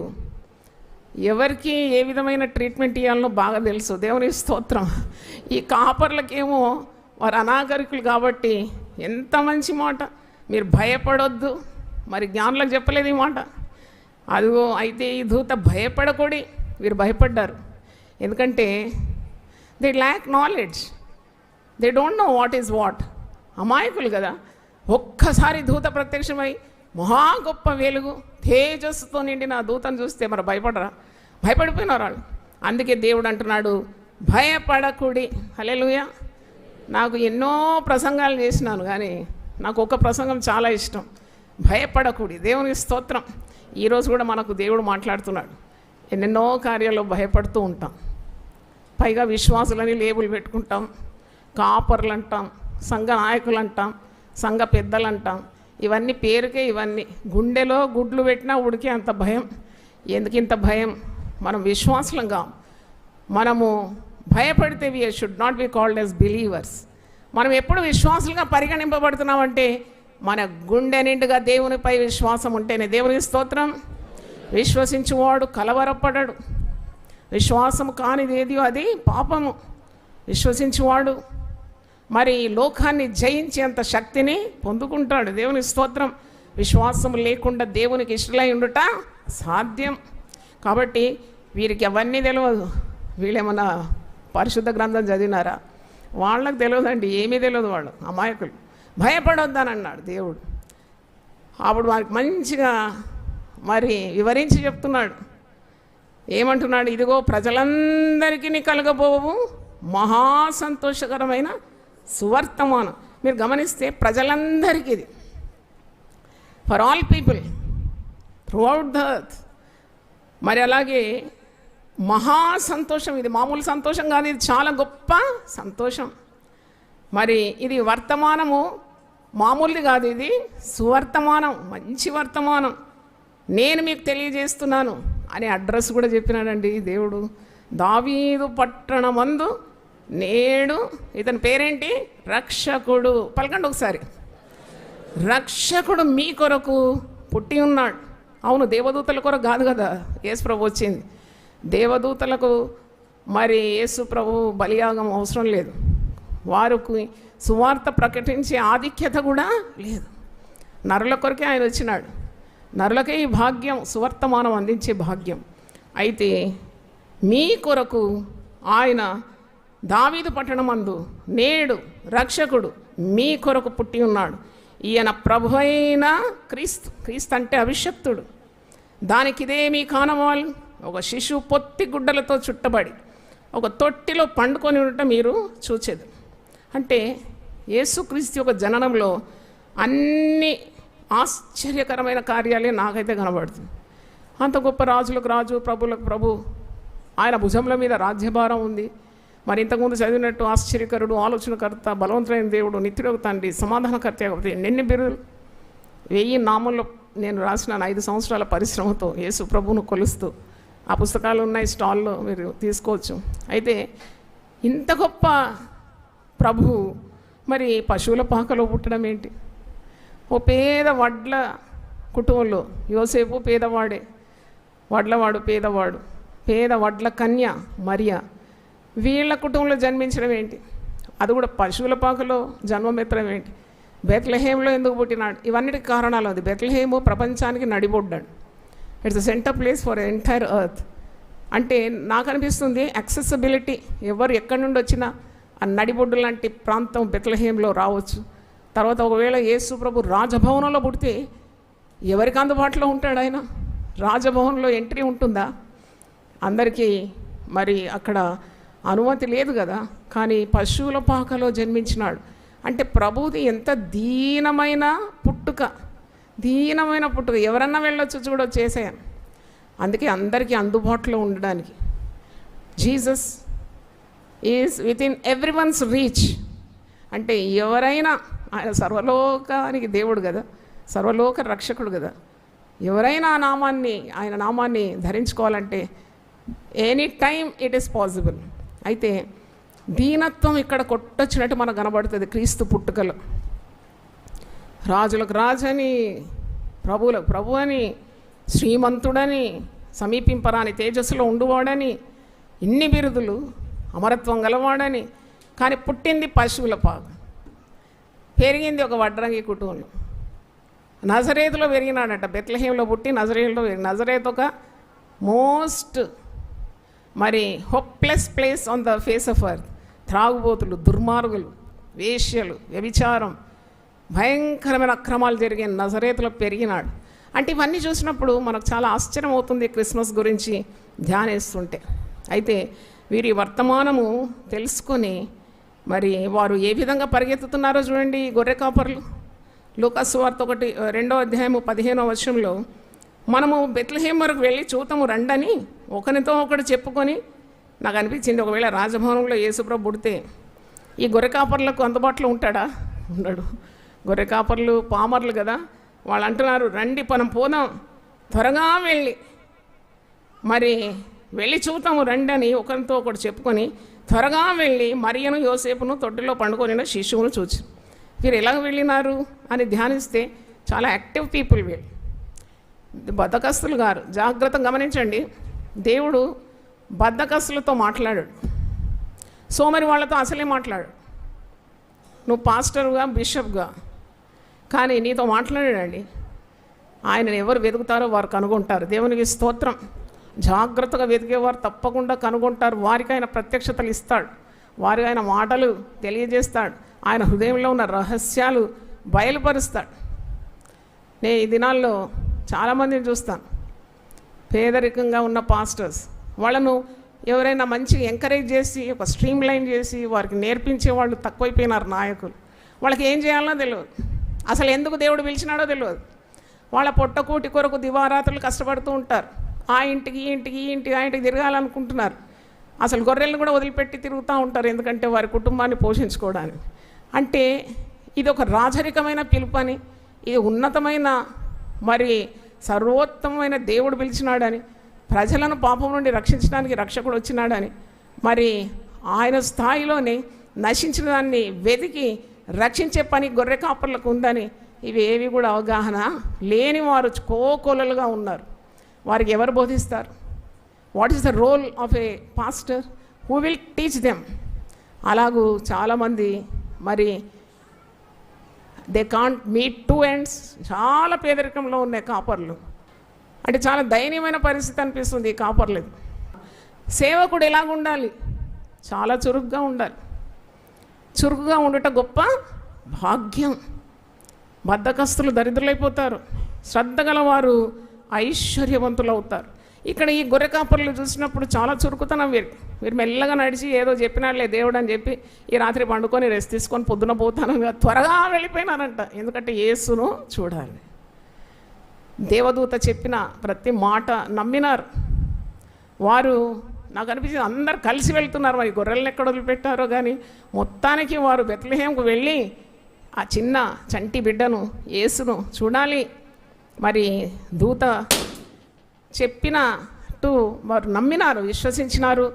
ఎవరికి ఏ విధమైన ట్రీట్మెంట్ ఇవ్వాలనో బాగా తెలుసు. దేవుని స్తోత్రం. ఈ కాపర్లకేమో వారు అనాగరికులు కాబట్టి ఎంత మంచి మాట, మీరు భయపడొద్దు. మరి జ్ఞానులకు చెప్పలేదు ఈ మాట. అదిగో అయితే ఈ దూత భయపడకూడి వీరు భయపడ్డారు. ఎందుకంటే they lakh knowledge, they don't know what is what. అమాయకులు కదా. ఒక్కసారి దూత ప్రత్యక్షమై మహా గొప్ప వెలుగు తేజస్సుతో నిండిన దూతను చూస్తే మరి భయపడరా? భయపడిపోయినారు వాళ్ళు. అందుకే దేవుడు అంటున్నాడు భయపడకుడి. హల్లెలూయా. నాకు ఎన్నో ప్రసంగాలు చేసినాను, కానీ నాకు ఒక ప్రసంగం చాలా ఇష్టం, భయపడకుడి. దేవునికి స్తోత్రం. ఈరోజు కూడా మనకు దేవుడు మాట్లాడుతున్నాడు. ఎన్నెన్నో కార్యాల్లో భయపడుతూ ఉంటాం. పైగా విశ్వాసులని లేబుల్ పెట్టుకుంటాం, కాపర్లు అంటాం, సంఘ నాయకులు అంటాం, సంఘ పెద్దలు అంటాం. ఇవన్నీ పేరుకే. ఇవన్నీ గుండెలో గుడ్లు పెట్టినా ఉడికే అంత భయం. ఎందుకు ఇంత భయం? మనం విశ్వాసులంగా మనము భయపడితే we should not be called as believers. మనం ఎప్పుడు విశ్వాసులుగా పరిగణింపబడుతున్నామంటే మన గుండె నిండుగా దేవునిపై విశ్వాసం ఉంటేనే. దేవునికి స్తోత్రం. విశ్వసించువాడు కలవరపడడు. విశ్వాసం కానిది ఏది అది పాపము. విశ్వసించువాడు మరి లోకాన్ని జయించేంత శక్తిని పొందుకుంటాడు. దేవునికి స్తోత్రం. విశ్వాసం లేకుండా దేవునికి ఇష్టలై ఉండుట సాధ్యం. కాబట్టి వీరికి అవన్నీ తెలియదు. వీళ్ళేమన్నా పరిశుద్ధ గ్రంథం చదివినారా? వాళ్ళకు తెలియదండి, ఏమీ తెలియదు. వాళ్ళు అమాయకులు. భయపడొద్దని అన్నాడు దేవుడు. అప్పుడు వారికి మంచిగా మరి వివరించి చెప్తున్నాడు. ఏమంటున్నాడు? ఇదిగో ప్రజలందరికీ కలగబోవు మహా సంతోషకరమైన సువర్తమానం. మీరు గమనిస్తే ప్రజలందరికీ ఇది, for all people through out the earth. మరి అలాగే మహా సంతోషం. ఇది మామూలు సంతోషం కాదు, ఇది చాలా గొప్ప సంతోషం. మరి ఇది వర్తమానము మామూలుది కాదు, ఇది సువర్తమానం, మంచి వర్తమానం నేను మీకు తెలియజేస్తున్నాను అనే అడ్రస్ కూడా చెప్పినాడండి దేవుడు. దావీదు పట్టణమందు నేడు, ఇతని పేరేంటి? రక్షకుడు. పలకండి ఒకసారి. రక్షకుడు మీ కొరకు పుట్టి ఉన్నాడు. అవును, దేవదూతల కొరకు కాదు కదా యేసు ప్రభు వచ్చింది. దేవదూతలకు మరి యేసు ప్రభు బలియాగం అవసరం లేదు. వారికి సువార్త ప్రకటించే ఆధిక్యత కూడా లేదు. నరుల కొరకే ఆయన వచ్చినాడు. నరులకే ఈ భాగ్యం, సువర్తమానం అందించే భాగ్యం. అయితే మీ కొరకు ఆయన దావీదు పట్టణమందు నేడు రక్షకుడు మీ కొరకు పుట్టి ఉన్నాడు. ఈయన ప్రభు అయిన క్రీస్తు. క్రీస్తు అంటే అభిషక్తుడు. దానికి ఇదే మీ కానవాళ్ళు. ఒక శిశువు పొత్తి గుడ్డలతో చుట్టబడి ఒక తొట్టిలో పండుకొని ఉండటం మీరు చూచేది. అంటే యేసుక్రీస్తు యొక్క జననంలో అన్ని ఆశ్చర్యకరమైన కార్యాలే నాకైతే కనబడుతుంది. అంత గొప్ప రాజులకు రాజు, ప్రభులకు ప్రభు, ఆయన భుజముల మీద రాజ్యభారం ఉంది. మరి ఇంతకుముందు చదివినట్టు ఆశ్చర్యకరుడు, ఆలోచనకర్త, బలవంతులైన దేవుడు, నిత్యుడకు తండ్రి, సమాధానకర్త. ఎన్ని బిరుదులు! 1000 నామంలో నేను రాసిన 5 సంవత్సరాల పరిశ్రమతో యేసు ప్రభువును కొలుస్తూ ఆ పుస్తకాలు ఉన్నాయి, స్టాల్లో మీరు తీసుకోవచ్చు. అయితే ఇంత గొప్ప ప్రభు మరి పశువుల పాకలో పుట్టడం ఏంటి? ఓ పేద వడ్ల కుటుంబంలో యోసేపు పేదవాడే, వడ్లవాడు పేదవాడు, పేద వడ్ల కన్య మరియా, వీళ్ళ కుటుంబంలో జన్మించడం ఏంటి? అది కూడా పశువుల పాకలో జన్మమెత్తడం ఏంటి? బెత్లెహేంలో ఎందుకు పుట్టినాడు? ఇవన్నిటికి కారణాలు అది. బెత్లెహేము ప్రపంచానికి నడిబొడ్డాడు. It's the centre place for entire earth. అంటే నాకు అనిపిస్తుంది యాక్సెసిబిలిటీ, ఎవరు ఎక్కడి నుండి వచ్చినా ఆ నడిబొడ్డు లాంటి ప్రాంతం బెత్లెహేంలో రావచ్చు. తర్వాత ఒకవేళ యేసు ప్రభు రాజభవనంలో పుడితే ఎవరికి అందుబాటులో ఉంటాడు ఆయన? రాజభవనంలో ఎంట్రీ ఉంటుందా? అందరికీ మరి అక్కడ అనుమతి లేదు కదా. కానీ పశువుల పాకలో జన్మించినాడు. అంటే ప్రభుది ఎంత దీనమైన పుట్టుక, దీనమైన పుట్టుక. ఎవరన్నా వెళ్ళొచ్చు చూడొచ్చు చేసాను. అందుకే అందరికీ అందుబాటులో ఉండడానికి Jesus is with in everyone's reach. అంటే ఎవరైనా, ఆయన సర్వలోకానికి దేవుడు కదా, సర్వలోక రక్షకుడు కదా. ఎవరైనా ఆ నామాన్ని, ఆయన నామాన్ని ధరించుకోవాలంటే any time it is possible. అయితే దీనత్వం ఇక్కడ కొట్టొచ్చినట్టు మనకు కనబడుతుంది క్రీస్తు పుట్టుకలో. రాజులకు రాజని, ప్రభువులకు ప్రభు అని, శ్రీమంతుడని, సమీపింపరాని తేజస్సులో ఉండువాడని, ఇన్ని బిరుదులు, అమరత్వం గలవాడని. కానీ పుట్టింది పశువుల పాక, పెరిగింది ఒక వడ్రంగి కుటుంబంలో. నజరేతులో పెరిగినాడట. బెత్లెహేంలో పుట్టి నజరేతులో నజరేత్ ఒక మోస్ట్ మరి hopeless place on the face of earth. త్రాగుబోతులు, దుర్మార్గులు, వేశ్యలు, వ్యభిచారం, భయంకరమైన అక్రమాలు జరిగే నజరేతులో పెరిగినాడు. అంటే ఇవన్నీ చూసినప్పుడు మనకు చాలా ఆశ్చర్యం అవుతుంది క్రిస్మస్ గురించి ధ్యానిస్తుంటే. అయితే వీరి వర్తమానము తెలుసుకొని మరి వారు ఏ విధంగా పరిగెత్తుతున్నారో చూడండి. గొర్రె కాపర్లు లూకా సువార్త 2వ అధ్యాయము 15వ వచనంలో, మనము బెత్లెహేం వరకు వెళ్ళి చూతాము రండని ఒకరితో ఒకటి చెప్పుకొని, నాకు అనిపించింది ఒకవేళ రాజభవనంలో యేసుప్రభు పుడితే ఈ గొర్రె కాపర్లకు అందుబాటులో ఉంటాడా? ఉండడు. గొర్రె కాపర్లు పామర్లు కదా, వాళ్ళు అంటున్నారు రండి మనం పోదాం, త్వరగా వెళ్ళి చూద్దాము రండి అని ఒకరితో ఒకటి చెప్పుకొని త్వరగా వెళ్ళి మరియను యోసేపును తొట్టిలో పండుకొనిన శిశువును చూచి వీరు ఎలా వెళ్ళినారు అని ధ్యానిస్తే చాలా యాక్టివ్ పీపుల్ వీళ్ళు, బద్ధకస్తులు గారు. జాగ్రత్తగా గమనించండి, దేవుడు బద్ధకస్తులతో మాట్లాడాడు, సోమరి వాళ్ళతో అసలే మాట్లాడు. నువ్వు పాస్టర్గా, బిషప్గా, కానీ నీతో మాట్లాడాడండి. ఆయనను ఎవరు వెతుకుతారో వారు కనుగొంటారు. దేవునికి స్తోత్రం. జాగ్రత్తగా వెతికేవారు తప్పకుండా కనుగొంటారు. వారికి ఆయన ప్రత్యక్షతలు ఇస్తాడు, వారికి ఆయన మాటలు తెలియజేస్తాడు, ఆయన హృదయంలో ఉన్న రహస్యాలు బయలుపరుస్తాడు. నేను ఈ దినాల్లో చాలామందిని చూస్తాను, పేదరికంగా ఉన్న పాస్టర్స్. వాళ్ళను ఎవరైనా మంచిగా ఎంకరేజ్ చేసి ఒక స్ట్రీమ్ లైన్ చేసి వారికి నేర్పించే వాళ్ళు తక్కువైపోయినారు నాయకులు. వాళ్ళకి ఏం చేయాలనో తెలియదు, అసలు ఎందుకు దేవుడు పిలిచినాడో తెలియదు. వాళ్ళ పొట్టకూటి కొరకు దివారాత్రులు కష్టపడుతూ ఉంటారు. ఆ ఇంటికి ఈ ఇంటికి ఆ ఇంటికి తిరగాలనుకుంటున్నారు. అసలు గొర్రెలను కూడా వదిలిపెట్టి తిరుగుతూ ఉంటారు, ఎందుకంటే వారి కుటుంబాన్ని పోషించుకోవడానికి. అంటే ఇది ఒక రాజరికమైన పిలుపని, ఇది ఉన్నతమైన మరి సర్వోత్తమైన దేవుడు పిలిచినాడని, ప్రజలను పాపం నుండి రక్షించడానికి రక్షకుడు వచ్చినాడని, మరి ఆయన స్థాయిలోనే నశించిన దాన్ని వెతికి రక్షించే పని గొర్రె కాపర్లకు ఉందని ఇవి ఏవి కూడా అవగాహన లేని వారు కోకొలలుగా ఉన్నారు. వారికి ఎవరు బోధిస్తారు? What is the role of a pastor who will teach them? అలాగూ చాలామంది మరి they can't meet two ends, చాలా పేదరికంలో ఉన్నాయి కాపర్లు. అంటే చాలా దయనీయమైన పరిస్థితి అనిపిస్తుంది ఈ కాపర్లేదు. సేవకుడు ఎలాగ ఉండాలి? చాలా చురుగ్గా ఉండాలి. చురుకుగా ఉండట గొప్ప భాగ్యం. బద్ధకస్తులు దరిద్రులైపోతారు, శ్రద్ధ గలవారు ఐశ్వర్యవంతులు అవుతారు. ఇక్కడ ఈ గొర్రె కాపర్లు చూసినప్పుడు చాలా చురుకుతనం వీరు మెల్లగా నడిచి ఏదో చెప్పినాడులే దేవుడు అని చెప్పి ఈ రాత్రి పండుకొని రెస్ట్ తీసుకొని పొద్దున పోతాను త్వరగా వెళ్ళిపోయినారంట. ఎందుకంటే యేసును చూడాలి. దేవదూత చెప్పిన ప్రతి మాట నమ్మినారు వారు. నాకు అనిపించింది అందరు కలిసి వెళ్తున్నారు. మరి గొర్రెలను ఎక్కడ వదిలిపెట్టారో కానీ మొత్తానికి వారు బెత్లెహేంకు వెళ్ళి ఆ చిన్న చంటి బిడ్డను యేసును చూడాలి. మరి దూత చెప్పినట్టు వారు నమ్మినారు, విశ్వసించినారు,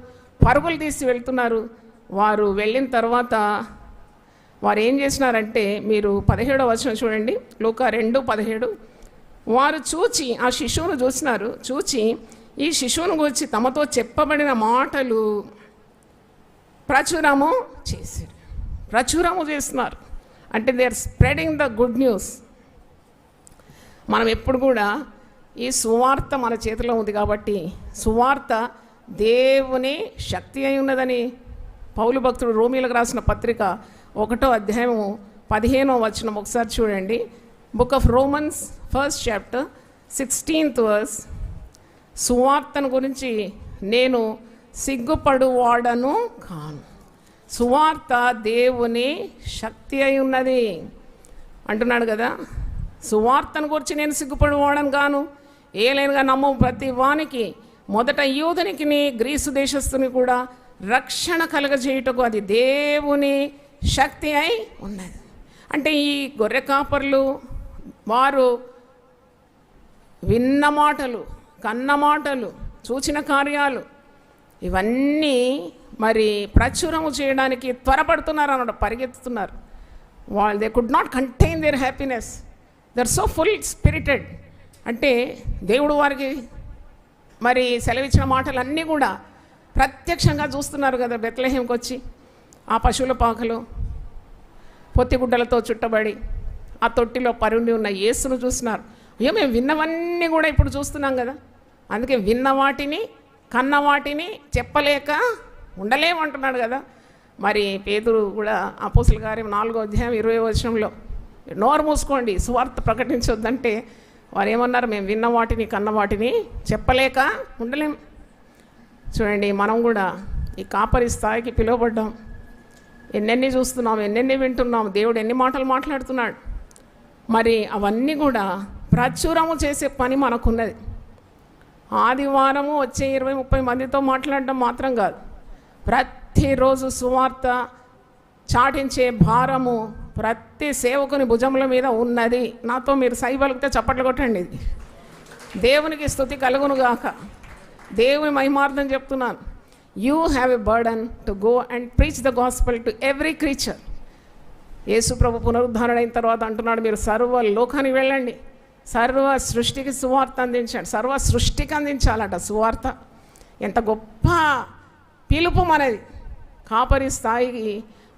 పరుగులు తీసి వెళ్తున్నారు. వారు వెళ్ళిన తర్వాత వారు ఏం చేసినారంటే, మీరు 17వ వచనం చూడండి, లూకా 2:17. వారు చూచి ఆ శిశువును చూసినారు, చూచి ఈ శిశువును గురించి తమతో చెప్పబడిన మాటలు ప్రచురము చేశారు. ప్రచురము చేస్తున్నారు అంటే they are spreading the good news. మనం ఎప్పుడు కూడా ఈ సువార్త మన చేతిలో ఉంది కాబట్టి, సువార్త దేవుని శక్తి అయి ఉన్నదని పౌలు భక్తుడు రోమీలకు రాసిన పత్రిక 1వ అధ్యాయము 15వ వచనం ఒకసారి చూడండి. Book of Romans 1st chapter 16th verse. సువార్తను గురించి నేను సిగ్గుపడువాడను కాను. సువార్త దేవుని శక్తి అయి ఉన్నది అంటున్నాడు కదా. సువార్తను గురించి నేను సిగ్గుపడువాడను కాను, ఏలైనగా నమ్ము ప్రతి వానికి, మొదట యూదునికి గ్రీసు దేశస్థుని కూడా రక్షణ కలగజేయుటకు అది దేవుని శక్తి అయి ఉన్నది. అంటే ఈ గొర్రె కాపర్లు వారు విన్న మాటలు, కన్న మాటలు, చూచిన కార్యాలు ఇవన్నీ మరి ప్రచురము చేయడానికి త్వరపడుతున్నారు అన్నమాట, పరిగెత్తుతున్నారు. వాళ్ళు they could not contain their happiness, they are so full spirited. అంటే దేవుడు వారికి మరి సెలవిచ్చిన మాటలన్నీ కూడా ప్రత్యక్షంగా చూస్తున్నారు కదా. బెత్లెహేంకి వచ్చి ఆ పశువుల పాకలో పొత్తిగుడ్డలతో చుట్టబడి ఆ తొట్టిలో పరుండి ఉన్న యేసును చూస్తున్నారు. అయ్యో, మేము విన్నవన్నీ కూడా ఇప్పుడు చూస్తున్నాం కదా. అందుకే విన్న వాటిని, కన్న వాటిని చెప్పలేక ఉండలేమంటున్నాడు కదా. మరి పేతురు కూడా అపోస్తలుల కార్యం 4వ అధ్యాయం 20వ వచనంలో నోరు మూసుకోండి సువార్త ప్రకటించొద్దంటే వారు ఏమన్నారు? మేము విన్న వాటిని, కన్న వాటిని చెప్పలేక ఉండలేం. చూడండి, మనం కూడా ఈ కాపరి స్థాయికి పిలువబడ్డాం. ఎన్నెన్ని చూస్తున్నాం, ఎన్నెన్ని వింటున్నాం, దేవుడు ఎన్ని మాటలు మాట్లాడుతున్నాడు. మరి అవన్నీ కూడా ప్రచురము చేసే పని మనకున్నది. ఆదివారము వచ్చే 20-30 మందితో మాట్లాడడం మాత్రం కాదు, ప్రతిరోజు సువార్త చాటించే భారము ప్రతి సేవకుని భుజముల మీద ఉన్నది. నాతో మీరు సైబలిగితే చప్పట్లు కొట్టండి. దేవునికి స్తుతి కలుగునుగాక. దేవుని మహిమార్థం చెప్తున్నాను. You have a burden to go and preach the gospel to every creature. Yesu ప్రభు పునరుద్ధరణ అయిన తర్వాత అంటున్నాడు, మీరు సర్వ లోకానికి వెళ్ళండి, సర్వ సృష్టికి సువార్త అందించండి. సర్వ సృష్టికి అందించాలట సువార్త. ఎంత గొప్ప పిలుపు మనది. కాపరి స్థాయికి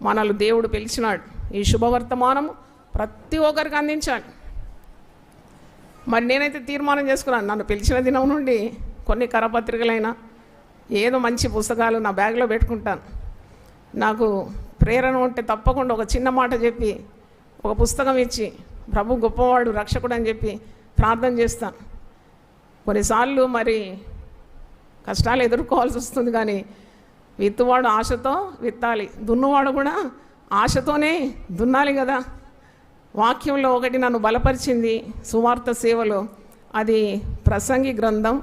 మనల్ని దేవుడు పిలిచినాడు. ఈ శుభవర్తమానము ప్రతి ఒక్కరికి అందించాలి. మరి నేనైతే తీర్మానం చేసుకున్నాను, నన్ను పిలిచిన దినం నుండి కొన్ని కరపత్రికలైనా ఏదో మంచి పుస్తకాలు నా బ్యాగ్లో పెట్టుకుంటాను. నాకు ప్రేరణ ఉంటే తప్పకుండా ఒక చిన్న మాట చెప్పి, ఒక పుస్తకం ఇచ్చి, ప్రభు గొప్పవాడు, రక్షకుడు అని చెప్పి ప్రార్థన చేస్తాను. కొన్నిసార్లు మరి కష్టాలు ఎదుర్కోవాల్సి వస్తుంది, కానీ విత్తువాడు ఆశతో విత్తాలి, దున్నువాడు కూడా ఆశతోనే దున్నాలి కదా. వాక్యంలో ఒకటి నన్ను బలపరిచింది సువార్త సేవలో. అది ప్రసంగి గ్రంథం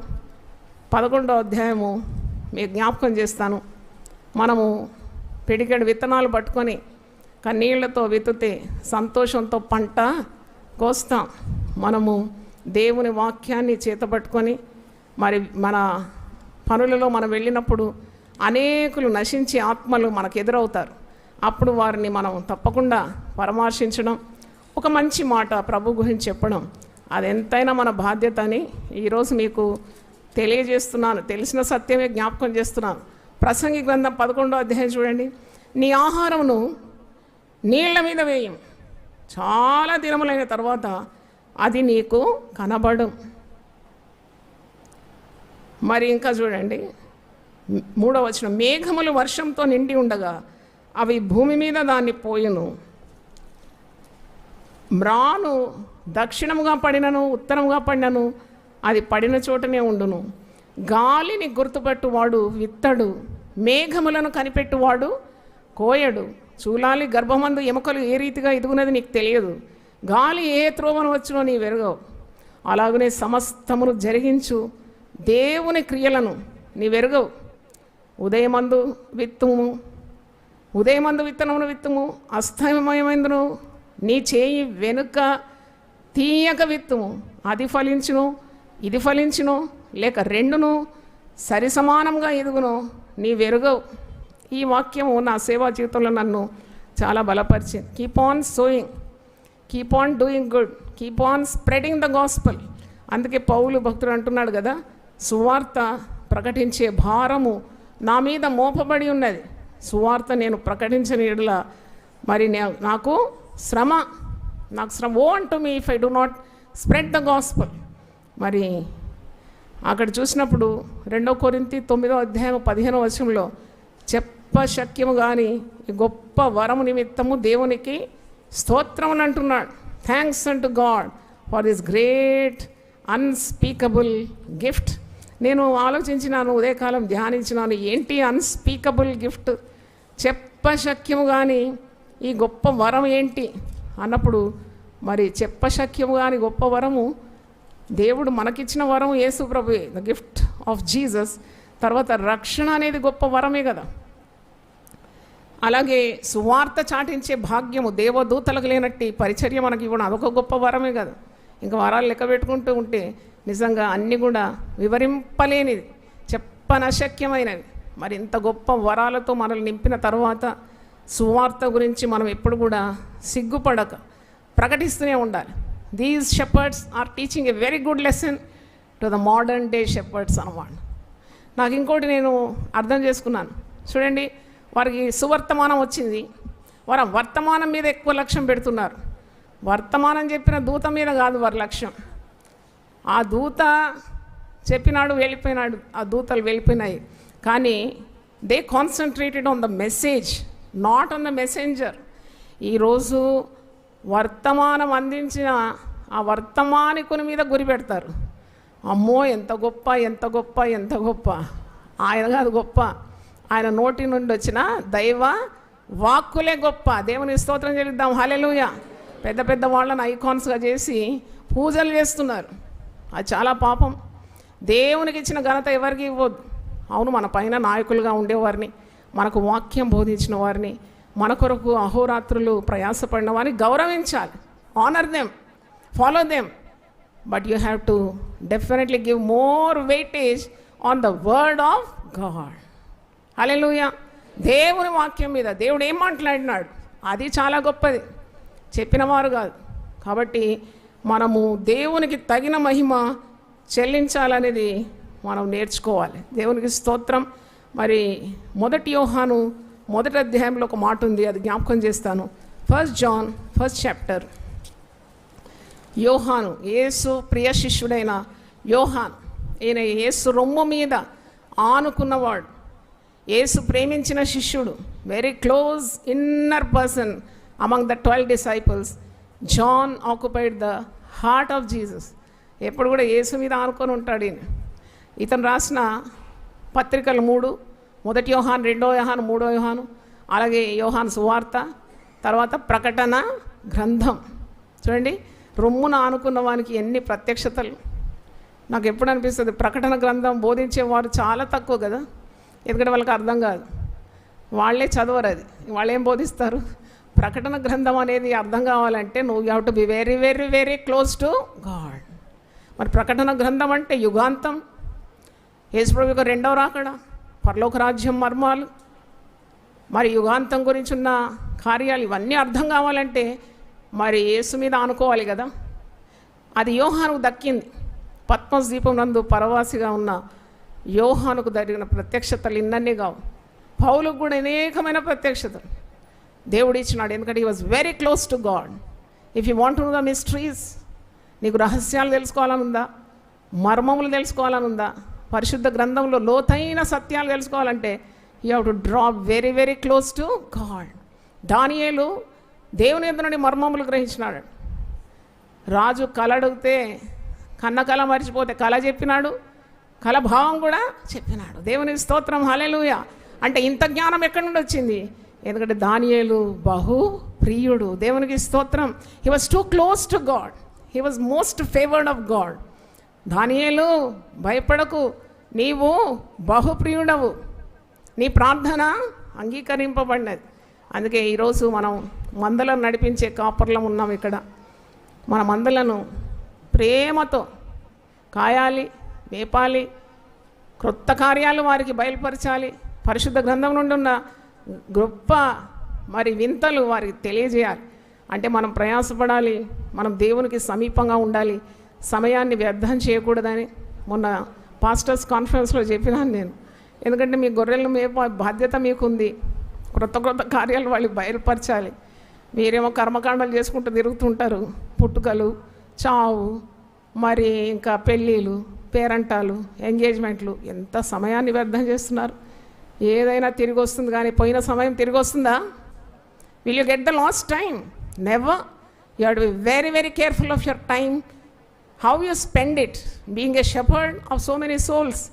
11వ అధ్యాయము మీకు జ్ఞాపకం చేస్తాను. మనము పిడికెడు విత్తనాలు పట్టుకొని కన్నీళ్లతో విత్తితే సంతోషంతో పంట కోస్తాం. మనము దేవుని వాక్యాన్ని చేతపట్టుకొని మరి మన పనులలో మనం వెళ్ళినప్పుడు అనేకులు నశించే ఆత్మలు మనకు ఎదురవుతారు. అప్పుడు వారిని మనం తప్పకుండా పరామర్శించడం, ఒక మంచి మాట ప్రభు గురించి చెప్పడం, అది ఎంతైనా మన బాధ్యత అని ఈరోజు మీకు తెలియజేస్తున్నాను. తెలిసిన సత్యమే జ్ఞాపకం చేస్తున్నాను. ప్రసంగి గ్రంథం 11వ అధ్యాయం చూడండి. నీ ఆహారమును నీళ్ల మీద వేయం, చాలా దినములైన తర్వాత అది నీకు కనబడం. మరి ఇంకా చూడండి 3వ వచనం, మేఘములు వర్షంతో నిండి ఉండగా అవి భూమి మీద దాన్ని పోయును. మ్రాను దక్షిణముగా పడినను ఉత్తరముగా పడినను అది పడిన చోటనే ఉండును. గాలిని గుర్తుపెట్టువాడు విత్తడు, మేఘములను కనిపెట్టువాడు కోయడు. చూలాలి గర్భమందు ఎముకలు ఏ రీతిగా ఎదుగునది నీకు తెలియదు, గాలి ఏ త్రోవను వచ్చునో నీ వెరగవు. అలాగనే సమస్తమును జరిగించు దేవుని క్రియలను నీ వెరగవు. ఉదయమందు విత్తనమును విత్తుము, అస్తమయమైందును నీ చేయి వెనుక తీయక విత్తుము. అది ఫలించును ఇది ఫలించును, లేక రెండును సరి సమానంగా ఎదుగును, నీ వెరుగవు. ఈ వాక్యము నా సేవా జీవితంలో నన్ను చాలా బలపరిచింది. Keep on sowing, keep on doing good, keep on spreading the gospel. అందుకే పౌలు భక్తుడు అంటున్నాడు కదా, సువార్త ప్రకటించే భారము నా మీద మోపబడి ఉన్నది. సువార్త నేను ప్రకటించని యెడల మరి నాకు శ్రమ. ఓ అంటూ me if I do not spread the gospel. మరి అక్కడ చూసినప్పుడు 2 కొరింథీ 9వ అధ్యాయం 15వ వచనంలో చెప్పశక్యము కానీ ఈ గొప్ప వరము నిమిత్తము దేవునికి స్తోత్రములు అంటున్నాడు. Thanks unto God for this great unspeakable gift. నేను ఆలోచించినాను, ఉదయకాలం ధ్యానించినాను, ఏంటి అన్స్పీకబుల్ గిఫ్ట్, చెప్పశక్యము కానీ ఈ గొప్ప వరం ఏంటి అన్నప్పుడు, మరి చెప్పశక్యము కానీ గొప్ప వరము దేవుడు మనకిచ్చిన వరం యేసు ప్రభువే, ద గిఫ్ట్ ఆఫ్ జీసస్. తర్వాత రక్షణ అనేది గొప్ప వరమే కదా. అలాగే సువార్త చాటించే భాగ్యము దేవదూతలకు లేనట్టి పరిచర్య మనకి ఇవ్వడం అదొక గొప్ప వరమే కదా. ఇంకా వరాలు లెక్క పెట్టుకుంటూ ఉంటే నిజంగా అన్నీ కూడా వివరింపలేనిది, చెప్పనశక్యమైనవి. మరి ఇంత గొప్ప వరాలతో మనల్ని నింపిన తర్వాత సువార్త గురించి మనం ఎప్పుడు కూడా సిగ్గుపడక ప్రకటిస్తూనే ఉండాలి. These shepherds are teaching a very good lesson to the modern day shepherds అన్నమాట. నాకు ఇంకోటి నేను అర్థం చేసుకున్నాను. చూడండి, వారికి సువర్తమానం వచ్చింది, వారు వర్తమానం మీద ఎక్కువ లక్ష్యం పెడుతున్నారు. వర్తమానం చెప్పిన దూత మీద కాదు వారి లక్ష్యం. ఆ దూత చెప్పినాడు, వెళ్ళిపోయినాడు, ఆ దూతలు వెళ్ళిపోయినాయి. కానీ they concentrated on the message, not on the messenger. ఈరోజు వర్తమానం అందించిన ఆ వర్తమానికుని మీద గురి పెడతారు. అమ్మో ఎంత గొప్ప ఎంత గొప్ప ఎంత గొప్ప, ఆయన కాదు గొప్ప, ఆయన నోటి నుండి వచ్చిన దైవ వాక్కులే గొప్ప. దేవుని స్తోత్రం చెల్లిద్దాం, హల్లెలూయా. పెద్ద పెద్ద వాళ్ళని ఐకాన్స్గా చేసి పూజలు చేస్తున్నారు. అది చాలా పాపం. దేవునికి ఇచ్చిన ఘనత ఎవరికి ఇవ్వద్దు. అవును, మన పైన నాయకులుగా ఉండేవారిని, మనకు వాక్యం బోధించిన వారిని, మన కొరకు అహోరాత్రులు ప్రయాసపడిన వారిని గౌరవించాలి. Honour them, follow them. But you have to definitely give more weightage on the word of God. Hallelujah. దేవుని వాక్యం మీద దేవుడు ఏం మాట్లాడినాడు అది చాలా గొప్పది, చెప్పిన వారు కాదు. కాబట్టి మనము దేవునికి తగిన మహిమ చెల్లించాలనేది మనం నేర్చుకోవాలి. దేవునికి స్తోత్రం. మరి 1 యోహాను 1వ అధ్యాయంలో ఒక మాట ఉంది, అది జ్ఞాపకం చేస్తాను. 1 జాన్ 1st చాప్టర్. యోహాను, యేసు ప్రియ శిష్యుడైన యోహాను, ఈయన యేసు రొమ్ము మీద ఆనుకున్నవాడు, యేసు ప్రేమించిన శిష్యుడు, very close inner person among the 12 disciples. John occupied the heart of Jesus. ఎప్పుడు కూడా యేసు మీద ఆనుకొని ఉంటాడు ఈయన. ఇతను రాసిన పత్రికలు 3, 1 యోహాను, 2 యోహాను, 3 యోహాను, అలాగే యోహాను సువార్త, తర్వాత ప్రకటన గ్రంథం. చూడండి, రొమ్మున ఆనుకున్న వానికి ఎన్ని ప్రత్యక్షతలు. నాకు ఎప్పుడు అనిపిస్తుంది, ప్రకటన గ్రంథం బోధించేవారు చాలా తక్కువ కదా, ఎందుకంటే వాళ్ళకి అర్థం కాదు, వాళ్ళే చదవరు, అది వాళ్ళు ఏం బోధిస్తారు. ప్రకటన గ్రంథం అనేది అర్థం కావాలంటే నువ్వు you have to be very very very close to God. మరి ప్రకటన గ్రంథం అంటే యుగాంతం, యేసుప్రభు యొక్క 2వ రాకడ, పరలోక రాజ్యం మర్మాలు, మరి యుగాంతం గురించి ఉన్న కార్యాలు, ఇవన్నీ అర్థం కావాలంటే మరి యేసు మీద ఆనుకోవాలి కదా. అది యోహానుకు దక్కింది. పద్మస్ దీపం నందు పరవాసిగా ఉన్న యోహానుకు జరిగిన ప్రత్యక్షతలు ఇన్నన్నీ కావు. పౌలుకు కూడా అనేకమైన ప్రత్యక్షతలు దేవుడు ఇచ్చినాడు. ఎందుకంటే he was very close to God. If you want to know the mysteries, నీకు రహస్యాలు తెలుసుకోవాలని ఉందా, మర్మములు తెలుసుకోవాలని ఉందా, పరిశుద్ధ గ్రంథంలో లోతైన సత్యాలు తెలుసుకోవాలంటే you have to draw very very close to God. దానియేలు దేవుని యొద్ద నుండి మర్మములు గ్రహించినాడు. రాజు కల అడిగితే కన్న కళ మర్చిపోతే కళ చెప్పినాడు, కళ భావం కూడా చెప్పినాడు. దేవునికి స్తోత్రం, హల్లెలూయా. అంటే ఇంత జ్ఞానం ఎక్కడి నుండి వచ్చింది? ఎందుకంటే దానియేలు బహు ప్రియుడు. దేవునికి స్తోత్రం. He was two close to God, he was most favoured of God. దానియేలు భయపడకు, నీవు బహుప్రియుడవు, నీ ప్రార్థన అంగీకరింపబడినది. అందుకే ఈరోజు మనం మందలను నడిపించే కాపర్లం ఉన్నాం. ఇక్కడ మన మందలను ప్రేమతో కాయాలి, మేపాలి, క్రొత్త కార్యాలు వారికి బయలుపరచాలి, పరిశుద్ధ గ్రంథం నుండి ఉన్న గొప్ప వింతలు వారికి తెలియజేయాలి. అంటే మనం ప్రయాసపడాలి, మనం దేవునికి సమీపంగా ఉండాలి, సమయాన్ని వ్యర్థం చేయకూడదని మొన్న పాస్టర్స్ కాన్ఫరెన్స్లో చెప్పినాను నేను. ఎందుకంటే మీ గొర్రెలను బాధ్యత మీకుంది. క్రొత్త కార్యాలు వాళ్ళు బయలుపరచాలి. మీరేమో కర్మకాండాలు చేసుకుంటూ తిరుగుతుంటారు. పుట్టుకలు, చావు, ఇంకా పెళ్ళిళ్ళు, పేరంటాలు, ఎంగేజ్మెంట్లు, ఎంత సమయాన్ని వ్యర్థం చేస్తున్నారు. ఏదైనా తిరిగి వస్తుంది కానీ పోయిన సమయం తిరిగి వస్తుందా? Will you get the last time? Never. You have to be very very careful of your time, how you spend it, being a shepherd of so many souls.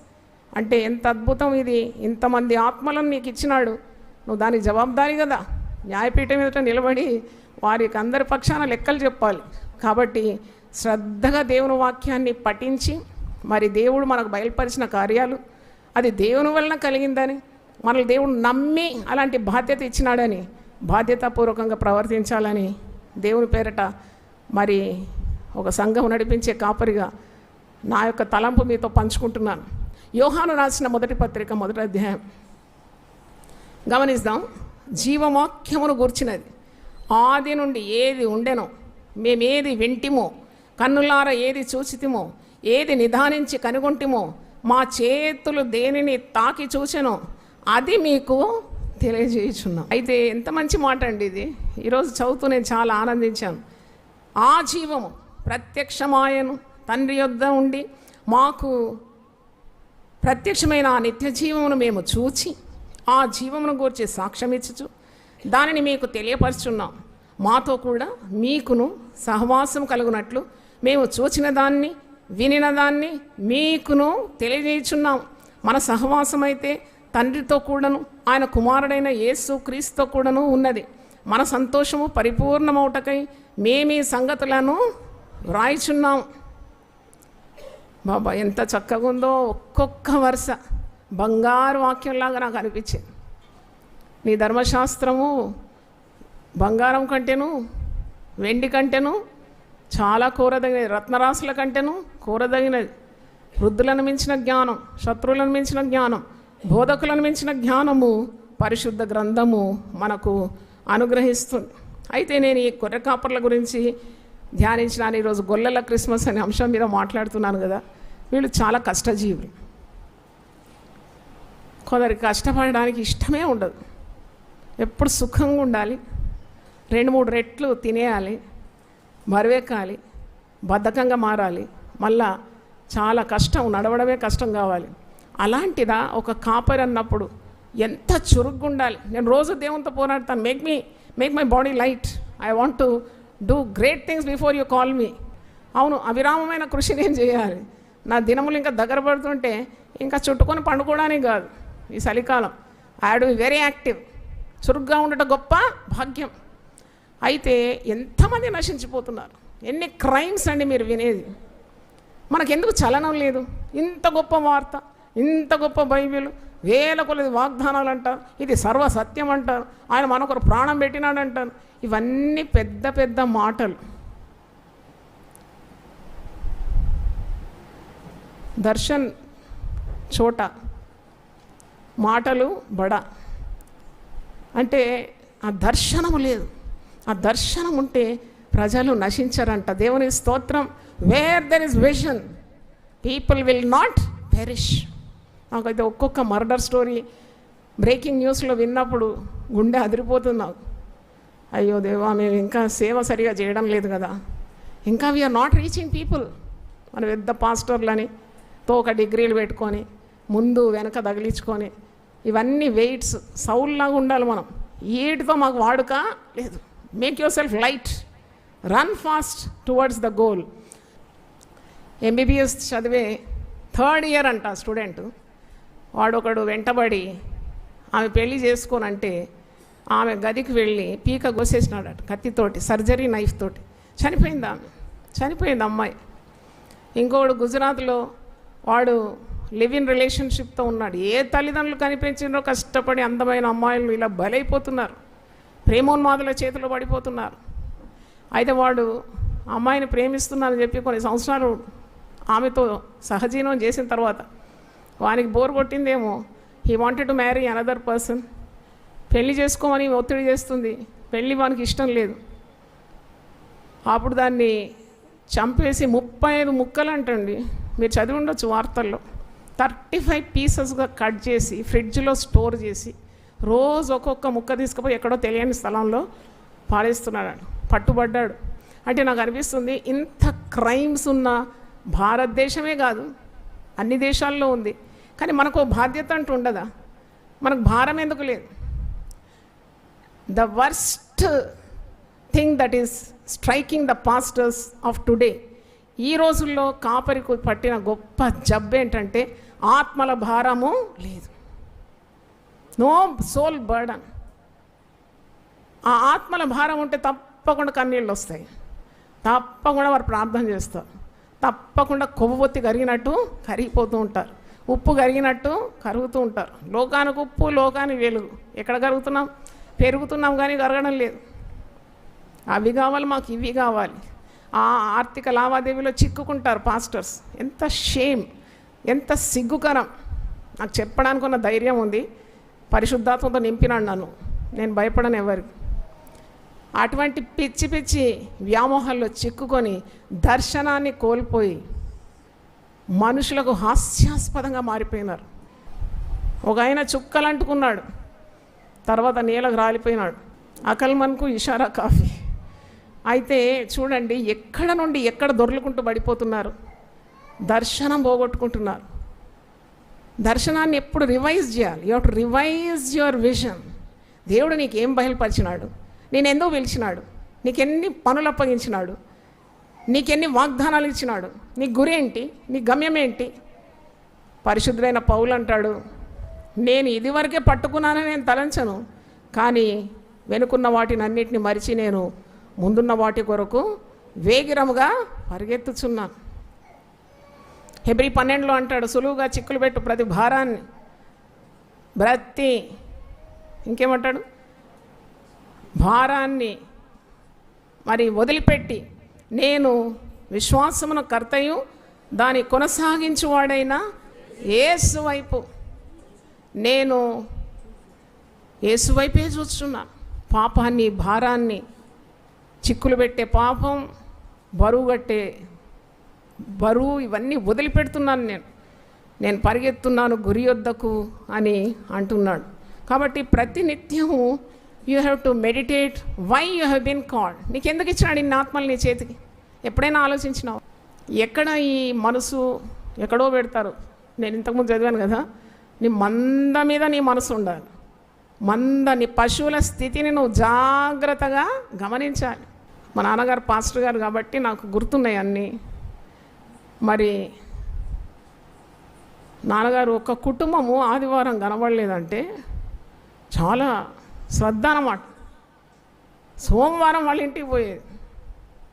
అంటే ఎంత అద్భుతం ఇది! ఇంతమంది ఆత్మలను నీకు ఇచ్చినాడు, నువ్వు దానికి జవాబుదారీ కదా. న్యాయపీఠం ఎదుట నిలబడి వారికి అందరి పక్షాన లెక్కలు చెప్పాలి. కాబట్టి శ్రద్ధగా దేవుని వాక్యాన్ని పఠించి, దేవుడు మనకు బయలుపరిచిన కార్యాలు అది దేవుని వలన కలిగిందని, మనల్ని దేవుడు నమ్మి అలాంటి బాధ్యత ఇచ్చినాడని బాధ్యతాపూర్వకంగా ప్రవర్తించాలని దేవుని పేరట ఒక సంఘం నడిపించే కాపరిగా నా యొక్క తలంపు మీతో పంచుకుంటున్నాను. యోహాను రాసిన మొదటి పత్రిక 1వ అధ్యాయం గమనిద్దాం. జీవవాక్యమును గూర్చినది ఆది నుండి ఏది ఉండెనో, మేమేది వింటిమో, కన్నులార ఏది చూచితిమో, ఏది నిదానించి కనుగొంటిమో, మా చేతులు దేనిని తాకి చూచెనో అది మీకు తెలియజేయుచున్నాం. అయితే ఎంత మంచి మాట అండి ఇది. ఈరోజు చదువుతూ నేను చాలా ఆనందించాను. ఆ జీవము ప్రత్యక్షమాయను, తండ్రి యొద్ద ఉండి మాకు ప్రత్యక్షమైన ఆ నిత్య జీవమును మేము చూచి ఆ జీవమును గూర్చి సాక్ష్యం ఇచ్చుచు దానిని మీకు తెలియపరుచున్నాం. మాతో కూడా మీకును సహవాసం కలుగునట్లు మేము చూచిన దాన్ని వినిన దాన్ని మీకును తెలియజేయుచున్నాం. మన సహవాసం అయితే తండ్రితో కూడాను ఆయన కుమారుడైన యేసు క్రీస్తుతో కూడాను ఉన్నది. మన సంతోషము పరిపూర్ణమవుటకై మేమీ సంగతులను వ్రాయిచున్నాం. బాబా ఎంత చక్కగా ఉందో! ఒక్కొక్క వరుస బంగారు వాక్యంలాగా నాకు అనిపించింది. నీ ధర్మశాస్త్రము బంగారం కంటేను, వెండి కంటేను చాలా కోరదగినది, రత్నరాశుల కంటేను కోరదగినది. వృద్ధులను మించిన జ్ఞానం, శత్రువులను మించిన జ్ఞానం, బోధకులను మించిన జ్ఞానము పరిశుద్ధ గ్రంథము మనకు అనుగ్రహిస్తుంది. అయితే నేను ఈ గొర్రె కాపర్ల గురించి ధ్యానించినాను. ఈరోజు గొల్లల క్రిస్మస్ అనే అంశం మీద మాట్లాడుతున్నాను కదా. వీళ్ళు చాలా కష్టజీవులు. కొందరికి కష్టపడడానికి ఇష్టమే ఉండదు. ఎప్పుడు సుఖంగా ఉండాలి, 2-3 రెట్లు తినేయాలి, బరువెక్కాలి, బద్ధకంగా మారాలి, మళ్ళా చాలా కష్టం, నడవడమే కష్టం కావాలి. అలాంటిదా ఒక కాపరి అన్నప్పుడు ఎంత చురుగ్గా ఉండాలి. నేను రోజు దేవునితో పోరాడతాను. Make my body light, I want to do great things before you call me. అవును, అవిరామమైన కృషి నేను చేయాలి. నా దినములు ఇంకా దగ్గర పడుతుంటే ఇంకా చుట్టుకొని పండుకోవడానికి కాదు. ఈ చలికాలం I have to be very active. చురుగ్గా ఉండటం గొప్ప భాగ్యం. అయితే ఎంతమంది నశించిపోతున్నారు. ఎన్ని క్రైమ్స్ అండి మీరు వినేది. మనకెందుకు చలనం లేదు? ఇంత గొప్ప వార్త, ఇంత గొప్ప బైబిల్, వేల కొలది వాగ్దానాలు అంటారు, ఇది సర్వసత్యం అంటారు, ఆయన మనకొరు ప్రాణం పెట్టినాడు అంటారు. ఇవన్నీ పెద్ద పెద్ద మాటలు. దర్శన్ చోట, మాటలు బడా. అంటే ఆ దర్శనము లేదు. ఆ దర్శనం ఉంటే ప్రజలు నశించరంట. దేవుని స్తోత్రం. Where there is vision people will not perish. నాకైతే ఒక్కొక్క మర్డర్ స్టోరీ బ్రేకింగ్ న్యూస్లో విన్నప్పుడు గుండె అదిరిపోతున్నావు. అయ్యో దేవా, మేము ఇంకా సేవ సరిగా చేయడం లేదు కదా, ఇంకా వీఆర్ నాట్ రీచింగ్ పీపుల్. మన పెద్ద పాస్టర్లని తోక డిగ్రీలు పెట్టుకొని ముందు వెనక తగిలించుకొని ఇవన్నీ వెయిట్స్ సౌల్లాగా ఉండాలి మనం. వీటితో మాకు వాడుక లేదు. Make your self light, run fast towards the goal. MBBS చదివే 3rd ఇయర్ అంట స్టూడెంట్, వాడొకడు వెంటబడి ఆమె పెళ్లి చేసుకోనంటే ఆమె గదికి వెళ్ళి పీక కోసేసినాడట కత్తితోటి, సర్జరీ నైఫ్ తోటి. చనిపోయింది ఆమె, చనిపోయింది అమ్మాయి. ఇంకోడు గుజరాత్లో వాడు లివ్ ఇన్ రిలేషన్షిప్తో ఉన్నాడు. ఏ తల్లిదండ్రులు కనిపించిందో కష్టపడి అందమైన అమ్మాయిలు ఇలా బలైపోతున్నారు, ప్రేమోన్మాదుల చేతిలో పడిపోతున్నారు. అయితే వాడు అమ్మాయిని ప్రేమిస్తున్నానని చెప్పి కొన్ని సంవత్సరాలు ఆమెతో సహజీవనం చేసిన తర్వాత వానికి బోర్ కొట్టిందేమో, he wanted to marry another person. పెళ్లి చేసుకోమని ఒత్తిడి చేస్తుంది, పెళ్ళి వానికి ఇష్టం లేదు. అప్పుడు దాన్ని చంపేసి 35 ముక్కలు అంటండి, మీరు చదివి ఉండొచ్చు వార్తల్లో. 35 పీసెస్గా కట్ చేసి ఫ్రిడ్జ్లో స్టోర్ చేసి రోజు ఒక్కొక్క ముక్క తీసుకుపోయి ఎక్కడో తెలియని స్థలంలో పారేస్తున్నాడు. పట్టుబడ్డాడు. అంటే నాకు అనిపిస్తుంది, ఇంత క్రైమ్స్ ఉన్న భారతదేశమే కాదు అన్ని దేశాల్లో ఉంది, కానీ మనకు బాధ్యత అంటూ ఉండదా? మనకు భారం ఎందుకు లేదు? The worst thing that is striking the pastors of today, ఈ రోజుల్లో కాపరికి పట్టిన గొప్ప జబ్బు ఏంటంటే ఆత్మల భారము లేదు. No soul burden. ఆ ఆత్మల భారం ఉంటే తప్పకుండా కన్నీళ్ళు వస్తాయి, తప్పకుండా వారు ప్రార్థన చేస్తారు, తప్పకుండా కొవ్వొత్తి కరిగినట్టు కరిగిపోతూ ఉంటారు, ఉప్పు కరిగినట్టు కరుగుతూ ఉంటారు. లోకానికి ఉప్పు, లోకానికి వెలుగు. ఎక్కడ కరుగుతున్నాం? పెరుగుతున్నాం కానీ కరగడం లేదు. అవి కావాలి, మాకు ఇవి కావాలి. ఆ ఆర్థిక లావాదేవీలో చిక్కుకుంటారు పాస్టర్స్. ఎంత షేమ్, ఎంత సిగ్గుకరం. నాకు చెప్పడానికి ఉన్న ధైర్యం ఉంది, పరిశుద్ధాత్మతో నింపినాడు నన్ను, నేను భయపడను ఎవరికి. అటువంటి పిచ్చి పిచ్చి వ్యామోహాల్లో చిక్కుకొని దర్శనాన్ని కోల్పోయి మనుషులకు హాస్యాస్పదంగా మారిపోయినారు. ఒక ఆయన చుక్కలు అంటుకున్నాడు, తర్వాత నీళ్ళకు రాలిపోయినాడు. అకల్మన్కు ఇషారా కాఫీ. అయితే చూడండి, ఎక్కడ నుండి ఎక్కడ దొర్లుకుంటూ పడిపోతున్నారు, దర్శనం పోగొట్టుకుంటున్నారు. దర్శనాన్ని ఎప్పుడు రివైజ్ చేయాలి. You have to revise your vision. దేవుడు నీకేం బయలుపరిచినాడు, నేను ఎందుకు పిలిచినాడు, నీకెన్ని పనులు అప్పగించినాడు, నీకెన్ని వాగ్దానాలు ఇచ్చినాడు, నీ గురి ఏంటి, నీ గమ్యం ఏంటి? పరిశుద్ధుడైన పౌలు అంటాడు, నేను ఇదివరకే పట్టుకున్నానని నేను తలంచను, కానీ వెనుకున్న వాటిని అన్నిటిని మరిచి నేను ముందున్న వాటి కొరకు వేగిరముగా పరిగెత్తుచున్నాను. హెబ్రీ 12లో అంటాడు, సులువుగా చిక్కులు పెట్టు ప్రతి భారాన్ని బ్రతి, ఇంకేమంటాడు, భారాన్ని మరి వదిలిపెట్టి నేను విశ్వాసమున కర్తయు దాని కొనసాగించువాడైన యేసు వైపు, నేను యేసు వైపే చూస్తున్నాను. పాపాన్ని, భారాన్ని, చిక్కులు పెట్టే పాపం, బరువు కట్టే బరువు, ఇవన్నీ వదిలిపెడుతున్నాను. నేను పరిగెత్తున్నాను గురి యొద్దకు అని అంటున్నాడు. కాబట్టి ప్రతి నిత్యము you have to meditate why you have been called. నీకు ఎందుకు ఇచ్చినాడు ఇన్ని ఆత్మలు నీ చేతికి? ఎప్పుడైనా ఆలోచించినావు? ఎక్కడ ఈ మనసు ఎక్కడో పెడతారు. నేను ఇంతకుముందు చదివాను కదా, నీ మంద మీద నీ మనసు ఉండాలి. నీ పశువుల స్థితిని నువ్వు జాగ్రత్తగా గమనించాలి. మా నాన్నగారు పాస్టర్ గారు కాబట్టి నాకు గుర్తున్నాయి అన్నీ. మరి నాన్నగారు ఒక కుటుంబము ఆదివారం కనబడలేదంటే చాలా శ్రద్ధ అన్నమాట. సోమవారం వాళ్ళ ఇంటికి పోయేది,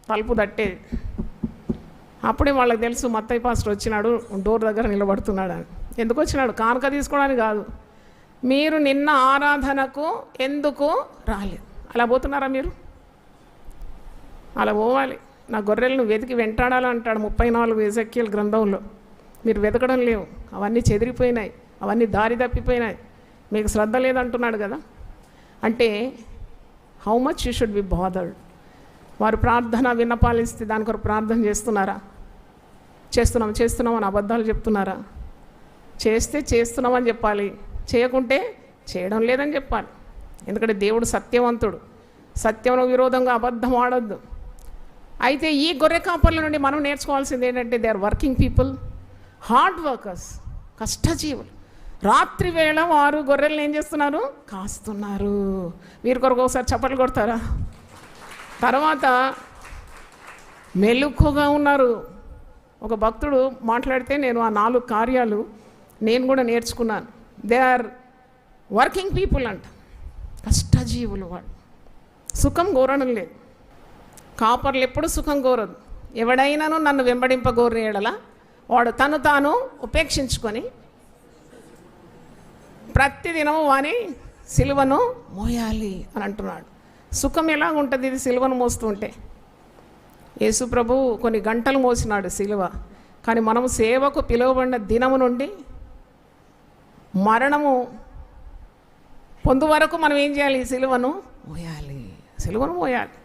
తలుపు తట్టేది. అప్పుడే వాళ్ళకి తెలుసు మత్తయ్య పాస్టర్ వచ్చినాడు, డోర్ దగ్గర నిలబడుతున్నాడు అని. ఎందుకు వచ్చినాడు? కానుక తీసుకోవడానికి కాదు. మీరు నిన్న ఆరాధనకు ఎందుకు రాలేదు? అలా పోతున్నారా మీరు? అలా పోవాలి. నా గొర్రెలను వెతికి వెంటాడాలంటాడు 34 ఎజెకియల్ గ్రంథంలో. మీరు వెతకడం లేవు, అవన్నీ చెదిరిపోయినాయి, అవన్నీ దారి తప్పిపోయినాయి, మీకు శ్రద్ధ లేదంటున్నాడు కదా. అంటే how much you should be bothered. వారు ప్రార్థన విన్నపాలిస్తే దాని కొరకు ప్రార్థన చేస్తున్నారా? చేస్తున్నామని అబద్ధాలు చెప్తున్నారా? చేస్తే చేస్తున్నామని చెప్పాలి, చేయకుంటే చేయడం లేదని చెప్పాలి. ఎందుకంటే దేవుడు సత్యవంతుడు, సత్యంలో విరోధంగా అబద్ధం ఆడొద్దు. అయితే ఈ గొర్రె కాపర్ల నుండి మనం నేర్చుకోవాల్సింది ఏంటంటే they are working people, hard workers, కష్టజీవులు. రాత్రి వేళ వారు గొర్రెలను ఏం చేస్తున్నారు? కాస్తున్నారు. వీరి కొరకు ఒకసారి చప్పట్లు కొడతారా? తర్వాత మెలుకుగా ఉన్నారు. ఒక భక్తుడు మాట్లాడితే నేను ఆ 4 కార్యాలు నేను కూడా నేర్చుకున్నాను. దే ఆర్ వర్కింగ్ పీపుల్ అంట, కష్టజీవులు. వాళ్ళు సుఖం కోరడం లేదు. కాపర్లు ఎప్పుడు సుఖం కోరదు. ఎవడైనాను నన్ను వెంబడింపగోరిన ఎడల వాడు తను తాను ఉపేక్షించుకొని ప్రతిదినము వాని సిలువను మోయాలి అని అంటున్నాడు. సుఖం ఎలాగుంటుంది ఇది సిలువను మోస్తుంటే? యేసు ప్రభు కొన్ని గంటలు మోసినాడు సిలువ. కానీ మనము సేవకు పిలువబడిన దినము నుండి మరణము పొందు వరకు మనం ఏం చేయాలి? సిలువను మోయాలి, సిలువను మోయాలి.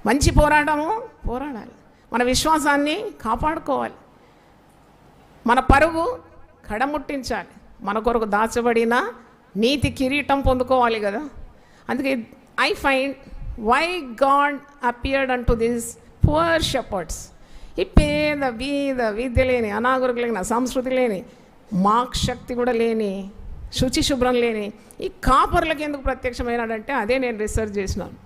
మంచి పోరాడాలి. మన విశ్వాసాన్ని కాపాడుకోవాలి. మన పరుగు కడముట్టించాలి. మన కొరకు దాచబడిన నీతి కిరీటం పొందుకోవాలి కదా. అందుకే I find why God appeared unto this poor shepherds. ఈ పేద బీద విద్య లేని, అనాగరిక లేని, సంస్కృతి లేని, శక్తి కూడా లేని, శుచి శుభ్రం లేని ఈ కాపర్లకి ఎందుకు ప్రత్యక్షమైనాడంటే అదే నేను రీసెర్చ్ చేసినాను.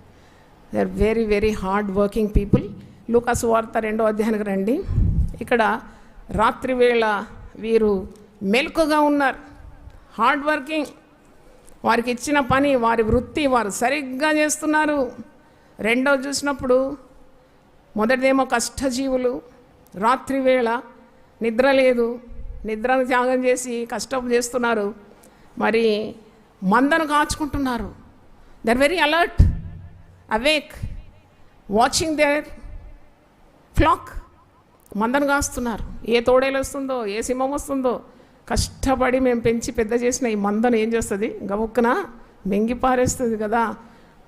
They are very very hard working people. లూకా సువార్త 2వ అధ్యాయానికి రండి. ఇక్కడ రాత్రి వేళ వీరు మెలకుగా ఉన్నారు, హార్డ్ వర్కింగ్. వారికి ఇచ్చిన పని, వారి వృత్తి వారు సరిగ్గా చేస్తున్నారు. రెండవ చూసినప్పుడు మొదటిదేమో కష్టజీవులు, రాత్రి వేళ నిద్ర లేదు, నిద్రను త్యాగం చేసి కష్టం చేస్తున్నారు. మరి మందను కాచుకుంటున్నారు. They are very alert, awake, watching their flock. మందను కాస్తున్నారు. ఏ తోడేలు వస్తుందో, ఏ సింహం వస్తుందో కష్టపడి మేము పెంచి పెద్ద చేసిన ఈ మందను ఏం చేస్తుంది? గబుక్కున మింగి పారేస్తుంది కదా.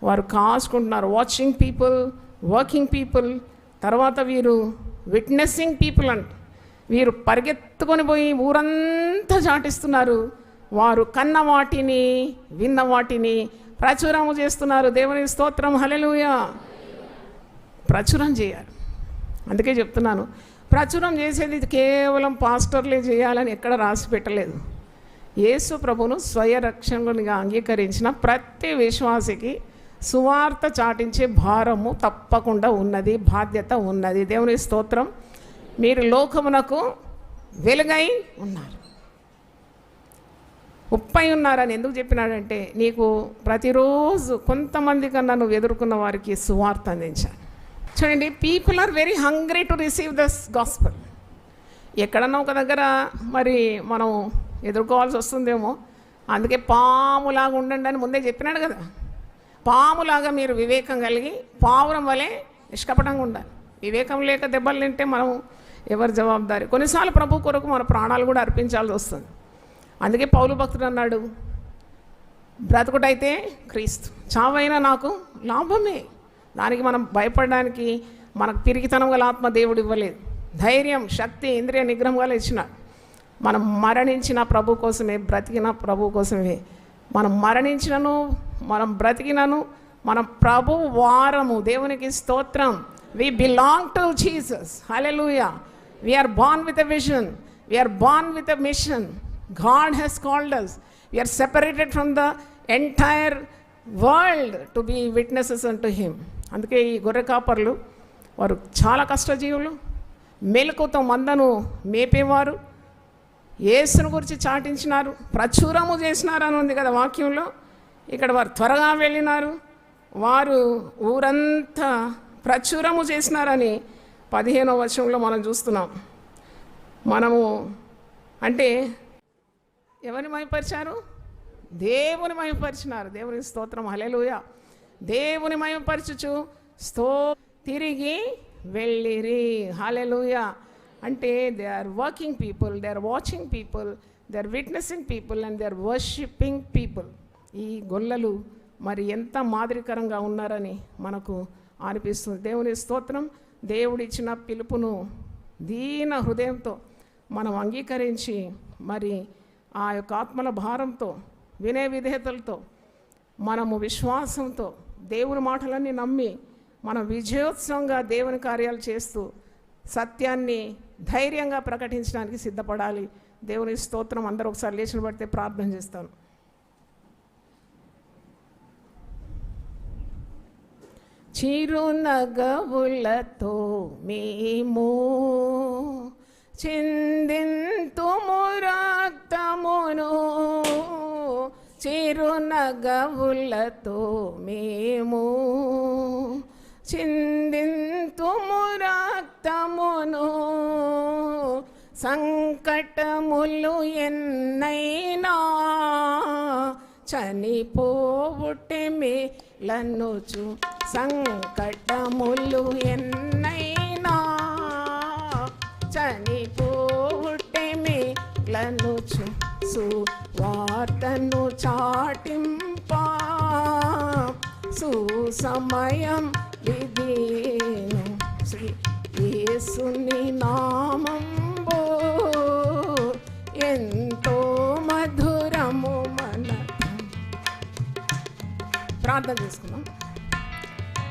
వారు కాచుకుంటున్నారు. Watching people, working people. తర్వాత వీరు విట్నెస్సింగ్ పీపుల్ అంట. వీరు పరిగెత్తుకొని పోయి ఊరంతా చాటిస్తున్నారు. వారు కన్న వాటిని, విన్న వాటిని ప్రచురము చేస్తున్నారు. దేవుని స్తోత్రం, హల్లెలూయా. ప్రచురం చేయాలి. అందుకే చెప్తున్నాను, ప్రచురం చేసేది కేవలం పాస్టర్లే చేయాలని ఎక్కడ రాసి పెట్టలేదు. యేసు ప్రభును స్వయ రక్షకునిగా అంగీకరించిన ప్రతి విశ్వాసికి సువార్త చాటించే భారము తప్పకుండా ఉన్నది, బాధ్యత ఉన్నది. దేవుని స్తోత్రం. మీరు లోకమునకు వెలుగై ఉన్నారు, ఉప్పై ఉన్నారని ఎందుకు చెప్పినాడంటే నీకు ప్రతిరోజు కొంతమంది కన్నా నువ్వు ఎదుర్కొన్న వారికి సువార్త అందించాలి. చూడండి, people are very hungry to receive this gospel. ఎక్కడన్నా ఒక దగ్గర మరి మనం ఎదుర్కోవాల్సి వస్తుందేమో, అందుకే పాములాగా ఉండండి అని ముందే చెప్పినాడు కదా. పాములాగా మీరు వివేకం కలిగి పావురం వలె నిష్కపటంగా ఉండాలి. వివేకం లేక దెబ్బలు తింటే మనం ఎవరు జవాబుదారి? కొన్నిసార్లు ప్రభు కొరకు మన ప్రాణాలు కూడా అర్పించాల్సి వస్తుంది. అందుకే పౌలు భక్తుడు అన్నాడు, బ్రతుకుటైతే క్రీస్తు, చావైనా నాకు లాభమే. దానికి మనం భయపడడానికి మనకు పిరికితనం గల ఆత్మ దేవుడు ఇవ్వలేదు. ధైర్యం, శక్తి, ఇంద్రియ నిగ్రహం గల ఇచ్చినాడు. మనం మరణించిన ప్రభు కోసమే, బ్రతికిన ప్రభు కోసమే. మనం మరణించినను, మనం బ్రతికినను మనం ప్రభు వారము. దేవునికి స్తోత్రం. We belong to Jesus. Hallelujah. We are born with a vision. We are born with a mission. God has called us. We are separated from the entire world to be witnesses unto him. అందుకే ఈ గొర్రె కాపర్లు వారు చాలా కష్టజీవులు, మెలకుతో మందను మేపేవారు, యేసును గురించి చాటించినారు, ప్రచురము చేసినారు అని ఉంది కదా వాక్యంలో. ఇక్కడ వారు త్వరగా వెళ్ళినారు, వారు ఊరంతా ప్రచురము చేసినారని 15వ వచనంలో మనం చూస్తున్నాం. మనము అంటే ఎవరిని మహిమపరిచారు? దేవుని మహిమపరిచినారు. దేవుని స్తోత్రం, హల్లెలూయా. దేవుని మహిమపరచుచు తిరిగి వెళ్ళిరి. హల్లెలూయా. అంటే they are working people, they are watching people, they are witnessing people and they are worshipping people. ఈ గొల్లలు మరి ఎంత మాదిరికరంగా ఉన్నారని మనకు అనిపిస్తుంది. దేవుని స్తోత్రం. దేవుడిచ్చిన పిలుపును దీన హృదయంతో మనం అంగీకరించి మరి ఆ యొక్క ఆత్మల భారంతో వినయ విధేయతలతో, మనము విశ్వాసంతో దేవుని మాటలన్నీ నమ్మి మనం విజయోత్సవంగా దేవుని కార్యాలు చేస్తూ సత్యాన్ని ధైర్యంగా ప్రకటించడానికి సిద్ధపడాలి. దేవుని స్తోత్రం. అందరూ ఒకసారి లేచిన పడితే ప్రార్థన చేస్తాను. చిరునగవులతో మేము చిందింతుము రక్తమును, చిరునగవులతో మేము చిందింతుము రక్తమును, సంకటములు ఎన్నైనా చనిపోవుటే మేలనుచు, సంకటములు ఎన్నైనా చనిపోవుటే మేలనుచు, సువార్తను చాటింప సుసమయం విధిను, శ్రీ యేసుని నామంబో ఎంతో మధురము. మన ప్రార్థన చేసుకుందాం.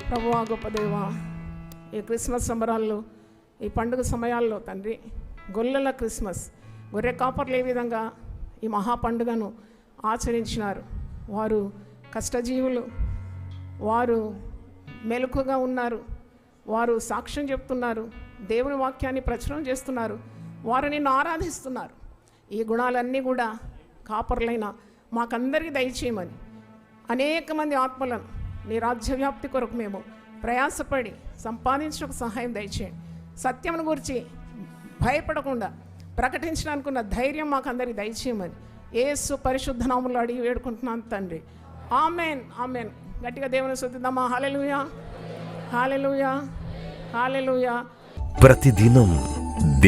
ప్రభువా, గొప్ప దేవా, ఈ క్రిస్మస్ సంబరాల్లో, ఈ పండుగ సమయాల్లో తండ్రి, గొల్లల క్రిస్మస్, గొర్రె కాపర్లు ఏ విధంగా ఈ మహా పండుగను ఆచరించినారు. వారు కష్టజీవులు, వారు మెలకుగా ఉన్నారు, వారు సాక్ష్యం చెప్తున్నారు, దేవుని వాక్యాన్ని ప్రచురం చేస్తున్నారు, వారు నిన్ను ఆరాధిస్తున్నారు. ఈ గుణాలన్నీ కూడా కాపర్లైన మాకందరికీ దయచేయమని, అనేక మంది ఆత్మలను నీ రాజ్య వ్యాప్తి కొరకు మేము ప్రయాసపడి సంపాదించడానికి సహాయం దయచేయండి. సత్యమును గురించి భయపడకుండా ప్రకటించడానికున్న ధైర్యం మాకందరికీ దయచేయమని యేసు పరిశుద్ధ నామములో అడిగి వేడుకుంటున్నాను తండ్రి. Amen, amen. గట్టిగా దేవుని స్తుతిద్దామా. హల్లెలూయా, హల్లెలూయా, హల్లెలూయా. ప్రతిదినం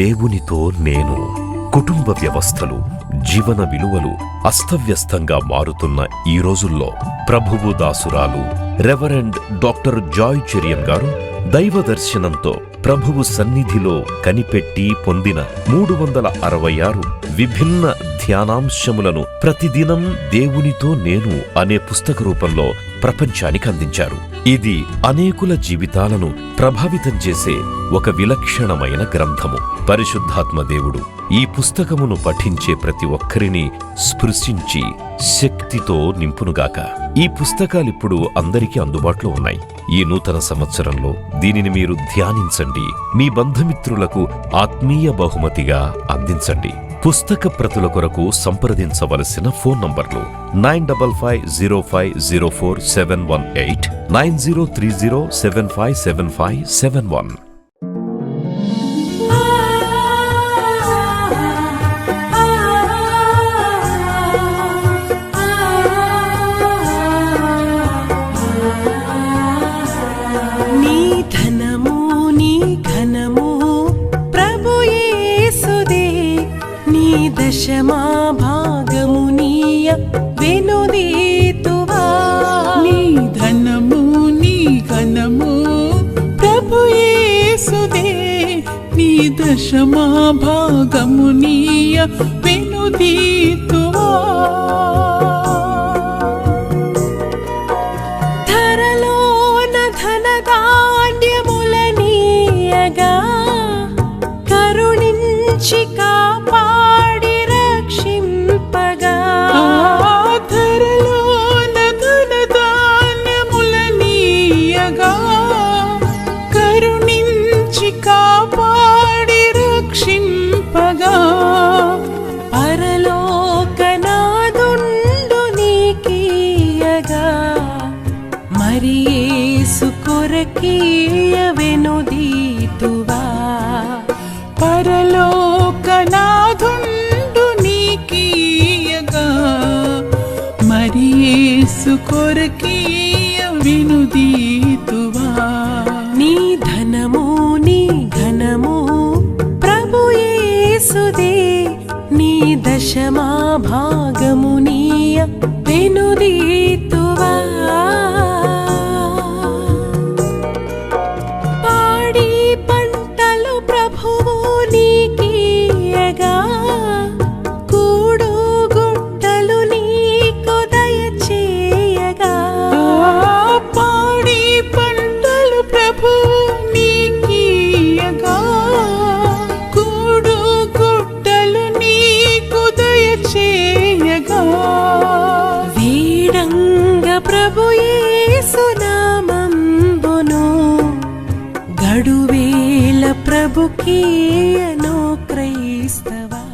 దేవునితో నేను. కుటుంబ వ్యవస్థలు, జీవన విలువలు అస్తవ్యస్తంగా మారుతున్న ఈ రోజుల్లో ప్రభువు దాసురాలు రెవరెండ్ డాక్టర్ జాయ్ చెరియన్ గారు దైవ దర్శనంతో ప్రభువు సన్నిధిలో కనిపెట్టి పొందిన 366 విభిన్న ధ్యానాంశములను ప్రతిదినం దేవునితో నేను అనే పుస్తక రూపంలో ప్రపంచానికి అందించారు. ఇది అనేకుల జీవితాలను ప్రభావితం చేసే ఒక విలక్షణమైన గ్రంథము. పరిశుద్ధాత్మ దేవుడు ఈ పుస్తకమును పఠించే ప్రతి ఒక్కరిని స్పృశించి శక్తితో నింపునుగాక. ఈ పుస్తకాలిప్పుడు అందరికీ అందుబాటులో ఉన్నాయి. ఈ నూతన సంవత్సరంలో దీనిని మీరు ధ్యానించండి, మీ బంధుమిత్రులకు ఆత్మీయ బహుమతిగా అందించండి. పుస్తక ప్రతుల కొరకు సంప్రదించవలసిన ఫోన్ నంబర్లు 9550504718, 9030757571. దశమా భాగమునీయ వెనుదీతువా, నీ ధనము నీ ఘనము ప్రభు యేసుదే, నీ దశమా భాగమునీయ వెనుదీతువా. ధరలోన ధనధాన్యములనీయగా కరుణించి కాపాడి రక్షింపగా, ధరలోన ధనధాన్యములనీయగా కరుణించి కాపాడి రక్షింపగా, పరలోకనాదుండు నీకీయగా మరి యేసు కొరకీయ వెనుదీతువా. పరలోకనాథుండు నీకీయగా మరి యేసు కొరకీయ వెనుదీతువా. నీ ధనము నీ ఘనము ప్రభు యేసుదే, నీ దశమా భాగమునీయ వెనుదీతువా. పాడి పంటలు ప్రభువు నీకీయగా కూడు గుట్టలు నీకు నడువేల ప్రభుకీయను క్రైస్తవా.